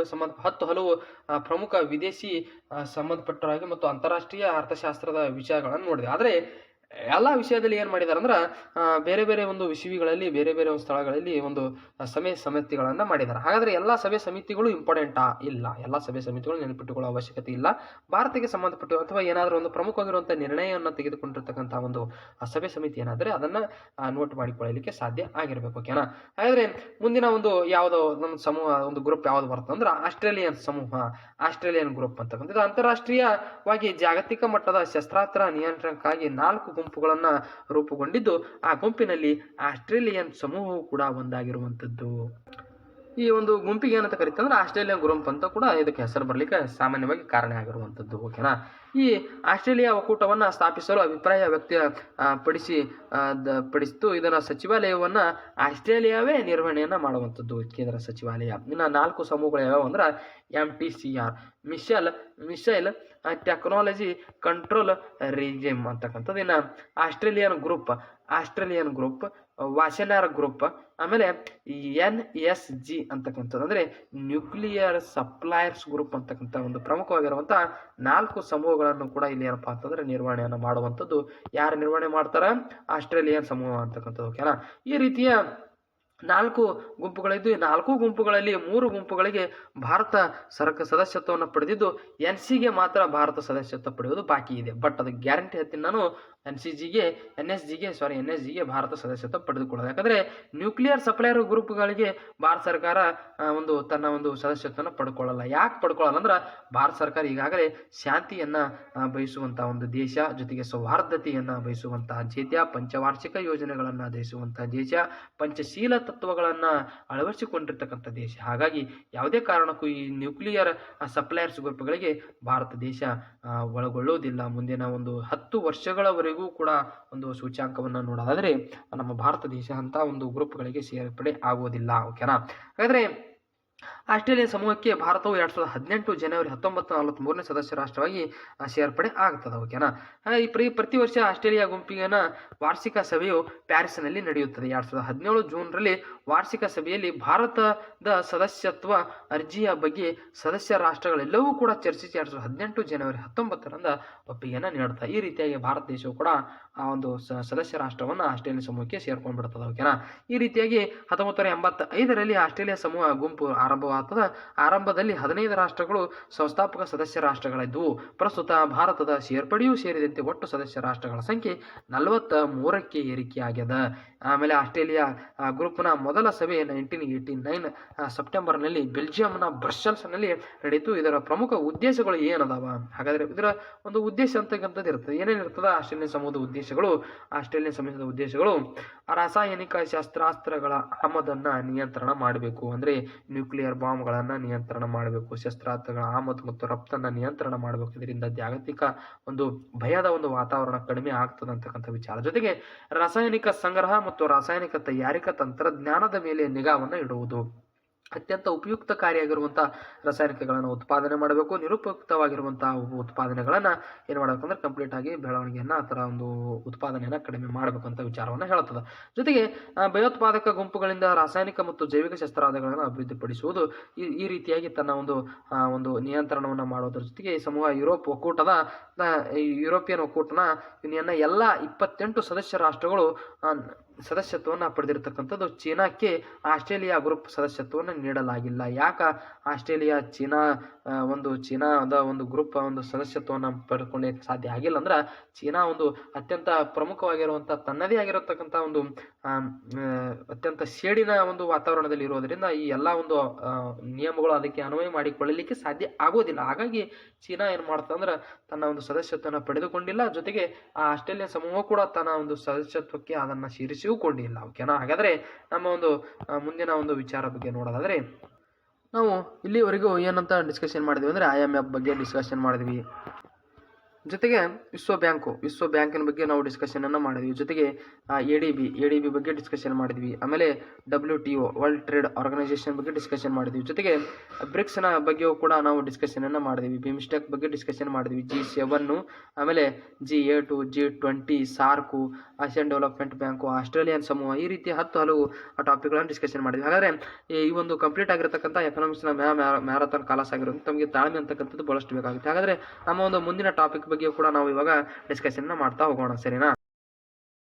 Speaker 1: 10 ಹಲವು ಪ್ರಮುಖ ವಿದೇಶಿ ಸಂಬಂಧಪಟ್ಟರಾಗಿ ಮತ್ತು ಅಂತಾರಾಷ್ಟ್ರೀಯ ಅರ್ಥಶಾಸ್ತ್ರದ ವಿಷಯಗಳನ್ನು ನೋಡಿದೆ. ಆದರೆ ಎಲ್ಲ ವಿಷಯದಲ್ಲಿ ಏನು ಮಾಡಿದ್ದಾರೆ ಅಂದ್ರೆ ಬೇರೆ ಬೇರೆ ಒಂದು ವಿಷಯಗಳಲ್ಲಿ ಬೇರೆ ಬೇರೆ ಒಂದು ಸ್ಥಳಗಳಲ್ಲಿ ಒಂದು ಸಭೆ ಸಮಿತಿಗಳನ್ನು ಮಾಡಿದ್ದಾರೆ. ಹಾಗಾದರೆ ಎಲ್ಲ ಸಭೆ ಸಮಿತಿಗಳು ಇಂಪಾರ್ಟೆಂಟಾ? ಇಲ್ಲ. ಎಲ್ಲ ಸಭೆ ಸಮಿತಿಗಳು ನೆನಪಿಟ್ಟುಕೊಳ್ಳೋ ಅವಶ್ಯಕತೆ ಇಲ್ಲ. ಭಾರತಕ್ಕೆ ಸಂಬಂಧಪಟ್ಟು ಅಥವಾ ಏನಾದರೂ ಒಂದು ಪ್ರಮುಖವಾಗಿರುವಂಥ ನಿರ್ಣಯವನ್ನು ತೆಗೆದುಕೊಂಡಿರ್ತಕ್ಕಂಥ ಒಂದು ಸಭೆ ಸಮಿತಿ ಏನಾದರೆ ಅದನ್ನು ನೋಟ್ ಮಾಡಿಕೊಳ್ಳಲಿಕ್ಕೆ ಸಾಧ್ಯ ಆಗಿರಬೇಕು. ಓಕೆನಾ. ಹಾಗಾದರೆ ಮುಂದಿನ ಒಂದು ಯಾವುದೋ ನಮ್ಮ ಸಮೂಹ ಒಂದು ಗ್ರೂಪ್ ಯಾವುದು ಬರ್ತದೆ ಅಂದ್ರೆ ಆಸ್ಟ್ರೇಲಿಯನ್ ಸಮೂಹ, ಆಸ್ಟ್ರೇಲಿಯನ್ ಗ್ರೂಪ್ ಅಂತಕ್ಕಂಥದ್ದು ಅಂತಾರಾಷ್ಟ್ರೀಯವಾಗಿ ಜಾಗತಿಕ ಮಟ್ಟದ ಶಸ್ತ್ರಾಸ್ತ್ರ ನಿಯಂತ್ರಣಕ್ಕಾಗಿ 4 ಗುಂಪುಗಳನ್ನು ರೂಪುಗೊಂಡಿದ್ದು ಆ ಗುಂಪಿನಲ್ಲಿ ಆಸ್ಟ್ರೇಲಿಯನ್ ಸಮೂಹವು ಕೂಡ ಒಂದಾಗಿರುವಂಥದ್ದು. ಈ ಒಂದು ಗುಂಪಿಗೆ ಏನಂತ ಕರೀತಾರೆ ಅಂದ್ರೆ ಆಸ್ಟ್ರೇಲಿಯನ್ ಗ್ರೂಪ್ ಅಂತ ಕೂಡ ಇದಕ್ಕೆ ಹೆಸರು ಬರಲಿಕ್ಕೆ ಸಾಮಾನ್ಯವಾಗಿ ಕಾರಣ ಆಗಿರುವಂಥದ್ದು. ಓಕೆನಾ. ಈ ಆಸ್ಟ್ರೇಲಿಯಾ ಒಕ್ಕೂಟವನ್ನು ಸ್ಥಾಪಿಸಲು ಅಭಿಪ್ರಾಯ ಪಡಿಸಿತು. ಇದರ ಸಚಿವಾಲಯವನ್ನು ಆಸ್ಟ್ರೇಲಿಯಾವೇ ನಿರ್ವಹಣೆಯನ್ನು ಮಾಡುವಂಥದ್ದು ಕೇಂದ್ರ ಸಚಿವಾಲಯ. ಇನ್ನು 4 ಸಮೂಹಗಳು ಯಾವ್ಯಾವ ಅಂದ್ರೆ MTCR, missile technology control regime ಅಂತಕ್ಕಂಥದ್ದು. ಇನ್ನು ಆಸ್ಟ್ರೇಲಿಯನ್ ಗ್ರೂಪ್, ವಾಷೆನಾರ್ ಗ್ರೂಪ್, ಆಮೇಲೆ NSG ಅಂತಕ್ಕಂಥದ್ದು ಅಂದರೆ ನ್ಯೂಕ್ಲಿಯರ್ ಸಪ್ಲೈಯರ್ಸ್ ಗ್ರೂಪ್ ಅಂತಕ್ಕಂಥ ಒಂದು ಪ್ರಮುಖವಾಗಿರುವಂಥ 4 ಸಮೂಹಗಳನ್ನು ಕೂಡ ಇಲ್ಲಿ ಏನಪ್ಪಾ ಅಂತಂದ್ರೆ ನಿರ್ವಹಣೆಯನ್ನು ಮಾಡುವಂಥದ್ದು. ಯಾರು ನಿರ್ವಹಣೆ ಮಾಡ್ತಾರೆ? ಆಸ್ಟ್ರೇಲಿಯನ್ ಸಮೂಹ ಅಂತಕ್ಕಂಥದ್ದು. ಓಕೆನಾ. ಈ ರೀತಿಯ 4 ಗುಂಪುಗಳಿದ್ದು ಈ 4 ಗುಂಪುಗಳಲ್ಲಿ 3 ಗುಂಪುಗಳಿಗೆ ಭಾರತ ಸದಸ್ಯತ್ವವನ್ನು ಪಡೆದಿದ್ದು NSGಗೆ ಮಾತ್ರ ಭಾರತ ಸದಸ್ಯತ್ವ ಪಡೆಯುವುದು ಬಾಕಿ ಇದೆ. ಬಟ್ ಅದು ಗ್ಯಾರಂಟಿ ಹೇಳ್ತೀನಿ ನಾನು, NSGಗೆ ಭಾರತ ಸದಸ್ಯತ್ವ ಪಡೆದುಕೊಳ್ಳೋದು. ಯಾಕಂದರೆ ನ್ಯೂಕ್ಲಿಯರ್ ಸಪ್ಲೈಯರ್ ಗ್ರೂಪ್ಗಳಿಗೆ ಭಾರತ ಸರ್ಕಾರ ತನ್ನ ಒಂದು ಸದಸ್ಯತ್ವವನ್ನು ಪಡ್ಕೊಳ್ಳಲ್ಲ. ಯಾಕೆ ಪಡ್ಕೊಳ್ಳಲ್ಲ ಅಂದ್ರೆ ಭಾರತ ಸರ್ಕಾರ ಈಗಾಗಲೇ ಶಾಂತಿಯನ್ನು ಬಯಸುವಂಥ ಒಂದು ದೇಶ, ಜೊತೆಗೆ ಸೌಹಾರ್ದತೆಯನ್ನು ಬಯಸುವಂತಹ ದೇಶ, ಪಂಚವಾರ್ಷಿಕ ಯೋಜನೆಗಳನ್ನು ಬಯಸುವಂತಹ ದೇಶ, ಪಂಚಶೀಲ ತತ್ವಗಳನ್ನು ಅಳವಡಿಸಿಕೊಂಡಿರ್ತಕ್ಕಂಥ ದೇಶ. ಹಾಗಾಗಿ ಯಾವುದೇ ಕಾರಣಕ್ಕೂ ಈ ನ್ಯೂಕ್ಲಿಯರ್ ಸಪ್ಲೈಯರ್ಸ್ ಗ್ರೂಪ್ಗಳಿಗೆ ಭಾರತ ದೇಶ ಒಳಗೊಳ್ಳುವುದಿಲ್ಲ. ಮುಂದಿನ ಒಂದು 10 ವರ್ಷಗಳವರೆಗೂ ಕೂಡ ಒಂದು ಸೂಚ್ಯಾಂಕವನ್ನು ನೋಡೋದಾದರೆ ನಮ್ಮ ಭಾರತ ದೇಶ ಅಂತ ಒಂದು ಗ್ರೂಪ್ಗಳಿಗೆ ಸೇರ್ಪಡೆ ಆಗುವುದಿಲ್ಲ. ಓಕೆನಾ. ಹಾಗಾದರೆ ಆಸ್ಟ್ರೇಲಿಯಾ ಸಮೂಹಕ್ಕೆ ಭಾರತವು 2018 ಜನವರಿ 1943ನೇ ಸದಸ್ಯ ರಾಷ್ಟ್ರವಾಗಿ ಸೇರ್ಪಡೆ ಆಗ್ತದೆ. ಓಕೆನಾ. ಪ್ರತಿ ವರ್ಷ ಆಸ್ಟ್ರೇಲಿಯಾ ಗುಂಪಿನ ವಾರ್ಷಿಕ ಸಭೆಯು ಪ್ಯಾರಿಸ್ನಲ್ಲಿ ನಡೆಯುತ್ತದೆ. 2017 ಜೂನ್ರಲ್ಲಿ ವಾರ್ಷಿಕ ಸಭೆಯಲ್ಲಿ ಭಾರತದ ಸದಸ್ಯತ್ವ ಅರ್ಜಿಯ ಬಗ್ಗೆ ಸದಸ್ಯ ರಾಷ್ಟ್ರಗಳೆಲ್ಲವೂ ಕೂಡ ಚರ್ಚಿಸಿ 2018 ಜನವರಿ 19ರಂದು ಒಪ್ಪಿಗೆಯನ್ನು ನೀಡುತ್ತದೆ. ಈ ರೀತಿಯಾಗಿ ಭಾರತ ದೇಶವು ಕೂಡ ಆ ಒಂದು ಸದಸ್ಯ ರಾಷ್ಟ್ರವನ್ನು ಆಸ್ಟ್ರೇಲಿಯಾ ಸಮೂಹಕ್ಕೆ ಸೇರ್ಕೊಂಡು ಬಿಡ್ತದೆ. ಓಕೆನಾ. ಈ ರೀತಿಯಾಗಿ 1985ರಲ್ಲಿ ಆಸ್ಟ್ರೇಲಿಯಾ ಸಮೂಹ ಗುಂಪು ಆರಂಭವಾಗ್ತದ. ಆರಂಭದಲ್ಲಿ 15 ರಾಷ್ಟ್ರಗಳು ಸಂಸ್ಥಾಪಕ ಸದಸ್ಯ ರಾಷ್ಟ್ರಗಳಿದ್ದವು. ಪ್ರಸ್ತುತ ಭಾರತದ ಸೇರ್ಪಡೆಯೂ ಸೇರಿದಂತೆ ಒಟ್ಟು ಸದಸ್ಯ ರಾಷ್ಟ್ರಗಳ ಸಂಖ್ಯೆ 43ಕ್ಕೆ ಏರಿಕೆಯಾಗ್ಯದ. ಆಮೇಲೆ ಆಸ್ಟ್ರೇಲಿಯಾ ಗ್ರೂಪ್ನ ಮೊದಲ ಸಭೆ 1989 ಸೆಪ್ಟೆಂಬರ್ನಲ್ಲಿ ಬೆಲ್ಜಿಯಂನ ಬ್ರಸೆಲ್ಸ್ನಲ್ಲಿ ನಡೆಯಿತು. ಇದರ ಪ್ರಮುಖ ಉದ್ದೇಶಗಳು ಏನದಾವ? ಹಾಗಾದ್ರೆ ಇದರ ಒಂದು ಉದ್ದೇಶ ಅಂತಕ್ಕಂಥದ್ದು ಇರ್ತದೆ. ಏನೇನಿರ್ತದ ಆಸ್ಟ್ರೇಲಿಯನ್ ಸಮೂಹದ ಉದ್ದೇಶಗಳು? ಆಸ್ಟ್ರೇಲಿಯನ್ ಸಮೂಹದ ಉದ್ದೇಶಗಳು ರಾಸಾಯನಿಕ ಶಸ್ತ್ರಾಸ್ತ್ರಗಳ ಆಮದನ್ನ ನಿಯಂತ್ರಣ ಮಾಡಬೇಕು. ಅಂದ್ರೆ ನ್ಯೂಕ್ಲಿಯರ್ ಬಾಂಬ್ಗಳನ್ನ ನಿಯಂತ್ರಣ ಮಾಡಬೇಕು. ಶಸ್ತ್ರಾಸ್ತ್ರಗಳ ಆಮದು ಮತ್ತು ರಫ್ತನ್ನ ನಿಯಂತ್ರಣ ಮಾಡಬೇಕು. ಇದರಿಂದ ಜಾಗತಿಕ ಒಂದು ಭಯದ ಒಂದು ವಾತಾವರಣ ಕಡಿಮೆ ಆಗ್ತದೆ ಅಂತಕ್ಕಂಥ ವಿಚಾರ. ಜೊತೆಗೆ ರಾಸಾಯನಿಕ ಸಂಗ್ರಹ ಮತ್ತು ರಾಸಾಯನಿಕ ತಯಾರಿಕಾ ತಂತ್ರಜ್ಞಾನದ ಮೇಲೆ ನಿಗಾವನ್ನು ಇಡುವುದು. ಅತ್ಯಂತ ಉಪಯುಕ್ತಕಾರಿಯಾಗಿರುವಂತಹ ರಾಸಾಯನಿಕಗಳನ್ನು ಉತ್ಪಾದನೆ ಮಾಡಬೇಕು. ನಿರುಪಯುಕ್ತವಾಗಿರುವಂತಹ ಉತ್ಪಾದನೆಗಳನ್ನ ಏನು ಮಾಡಬೇಕು ಅಂದ್ರೆ ಕಂಪ್ಲೀಟ್ ಆಗಿ ಬೆಳವಣಿಗೆಯನ್ನ ಅದರ ಒಂದು ಉತ್ಪಾದನೆಯನ್ನ ಕಡಿಮೆ ಮಾಡಬೇಕು ಅಂತ ವಿಚಾರವನ್ನ ಹೇಳುತ್ತದೆ. ಜೊತೆಗೆ ಭಯೋತ್ಪಾದಕ ಗುಂಪುಗಳಿಂದ ರಾಸಾಯನಿಕ ಮತ್ತು ಜೈವಿಕ ಶಸ್ತ್ರಾಸ್ತ್ರಗಳನ್ನು ಅಭಿವೃದ್ಧಿಪಡಿಸುವುದು ಈ ರೀತಿಯಾಗಿ ತನ್ನ ಒಂದು ನಿಯಂತ್ರಣವನ್ನು ಮಾಡೋದ್ರ ಜೊತೆಗೆ ಈ ಸಮೂಹ ಯುರೋಪಿಯನ್ ಒಕ್ಕೂಟನ ಯೂನಿಯನ್ನ ಎಲ್ಲ 28 ಸದಸ್ಯ ರಾಷ್ಟ್ರಗಳು ಸದಸ್ಯತ್ವವನ್ನು ಪಡೆದಿರತಕ್ಕಂಥದ್ದು. ಚೀನಾಕ್ಕೆ ಆಸ್ಟ್ರೇಲಿಯಾ ಗ್ರೂಪ್ ಸದಸ್ಯತ್ವವನ್ನು ನೀಡಲಾಗಿಲ್ಲ. ಯಾಕ ಆಸ್ಟ್ರೇಲಿಯಾ ಚೀನಾದ ಒಂದು ಗ್ರೂಪ್ ಒಂದು ಸದಸ್ಯತ್ವವನ್ನು ಪಡೆದುಕೊಂಡೇ ಸಾಧ್ಯ ಆಗಿಲ್ಲ ಅಂದ್ರೆ ಚೀನಾ ಒಂದು ಅತ್ಯಂತ ಪ್ರಮುಖವಾಗಿರುವಂಥ ತನ್ನದೇ ಆಗಿರತಕ್ಕಂಥ ಒಂದು ಅತ್ಯಂತ ಸೇಡಿನ ಒಂದು ವಾತಾವರಣದಲ್ಲಿ ಇರೋದರಿಂದ ಈ ಎಲ್ಲ ಒಂದು ನಿಯಮಗಳು ಅದಕ್ಕೆ ಅನ್ವಯ ಮಾಡಿಕೊಳ್ಳಲಿಕ್ಕೆ ಸಾಧ್ಯ ಆಗೋದಿಲ್ಲ. ಹಾಗಾಗಿ ಚೀನಾ ಏನು ಮಾಡ್ತಂದ್ರೆ ತನ್ನ ಒಂದು ಸದಸ್ಯತ್ವವನ್ನು ಪಡೆದುಕೊಂಡಿಲ್ಲ. ಜೊತೆಗೆ ಆ ಆಸ್ಟ್ರೇಲಿಯಾ ಸಮೂಹ ಕೂಡ ತನ್ನ ಒಂದು ಸದಸ್ಯತ್ವಕ್ಕೆ ಅದನ್ನು ಸೇರಿಸಿಕೊಂಡಿಲ್ಲ. ಓಕೆನಾ. ಹಾಗಾದ್ರೆ ನಮ್ಮ ಒಂದು ಮುಂದಿನ ಒಂದು ವಿಚಾರ ಬಗ್ಗೆ ನೋಡೋದಾದ್ರೆ ನಾವು ಇಲ್ಲಿವರೆಗೂ ಏನಂತ ಡಿಸ್ಕಷನ್ ಮಾಡಿದ್ವಿ ಅಂದರೆ IMF ಬಗ್ಗೆ ಡಿಸ್ಕಷನ್ ಮಾಡಿದ್ವಿ. ಜೊತೆಗೆ ವಿಶ್ವ ಬ್ಯಾಂಕಿನ ಬಗ್ಗೆ ನಾವು ಡಿಸ್ಕಷನನ್ನು ಮಾಡಿದ್ವಿ. ಜೊತೆಗೆ ADB ಬಗ್ಗೆ ಡಿಸ್ಕಷನ್ ಮಾಡಿದ್ವಿ. ಆಮೇಲೆ WTO ವರ್ಲ್ಡ್ ಟ್ರೇಡ್ ಆರ್ಗನೈಸೇಷನ್ ಬಗ್ಗೆ ಡಿಸ್ಕಷನ್ ಮಾಡಿದ್ವಿ. ಜೊತೆಗೆ ಬ್ರಿಕ್ಸ್ನ ಬಗ್ಗೆಯೂ ಕೂಡ ನಾವು ಡಿಸ್ಕಷನನ್ನು ಮಾಡಿದ್ವಿ. ಬಿಮ್ಸ್ಟೆಕ್ ಬಗ್ಗೆ ಡಿಸ್ಕಷನ್ ಮಾಡಿದ್ವಿ. G7, ಆಮೇಲೆ G8, G20, SAARC, ASEAN development bank, Australian ಸಮೂಹ, ಈ ರೀತಿ ಹಲವು ಟಾಪಿಕ್ಗಳನ್ನು ಡಿಸ್ಕಷನ್ ಮಾಡಿದ್ವಿ. ಹಾಗಾದರೆ ಈ ಒಂದು ಕಂಪ್ಲೀಟ್ ಆಗಿರತಕ್ಕಂಥ ಎಕನಾಮಿಕ್ಸ್ನ ಮ್ಯಾರಥಾನ್ ಕ್ಲಾಸ್ ಆಗಿರೋದು ತಮಗೆ ತಾಳ್ಮೆ ಅಂತಕ್ಕಂಥದ್ದು ಬಹಳಷ್ಟು ಬೇಕಾಗುತ್ತೆ. ಹಾಗಾದರೆ ನಮ್ಮ ಒಂದು ಮುಂದಿನ ಟಾಪಿಕ್ ಬಗ್ಗೆ ಕೂಡ ನಾವು ಇವಾಗ ಡಿಸ್ಕಷನ್ ಮಾಡ್ತಾ ಹೋಗೋಣ. ಸರಿನಾ?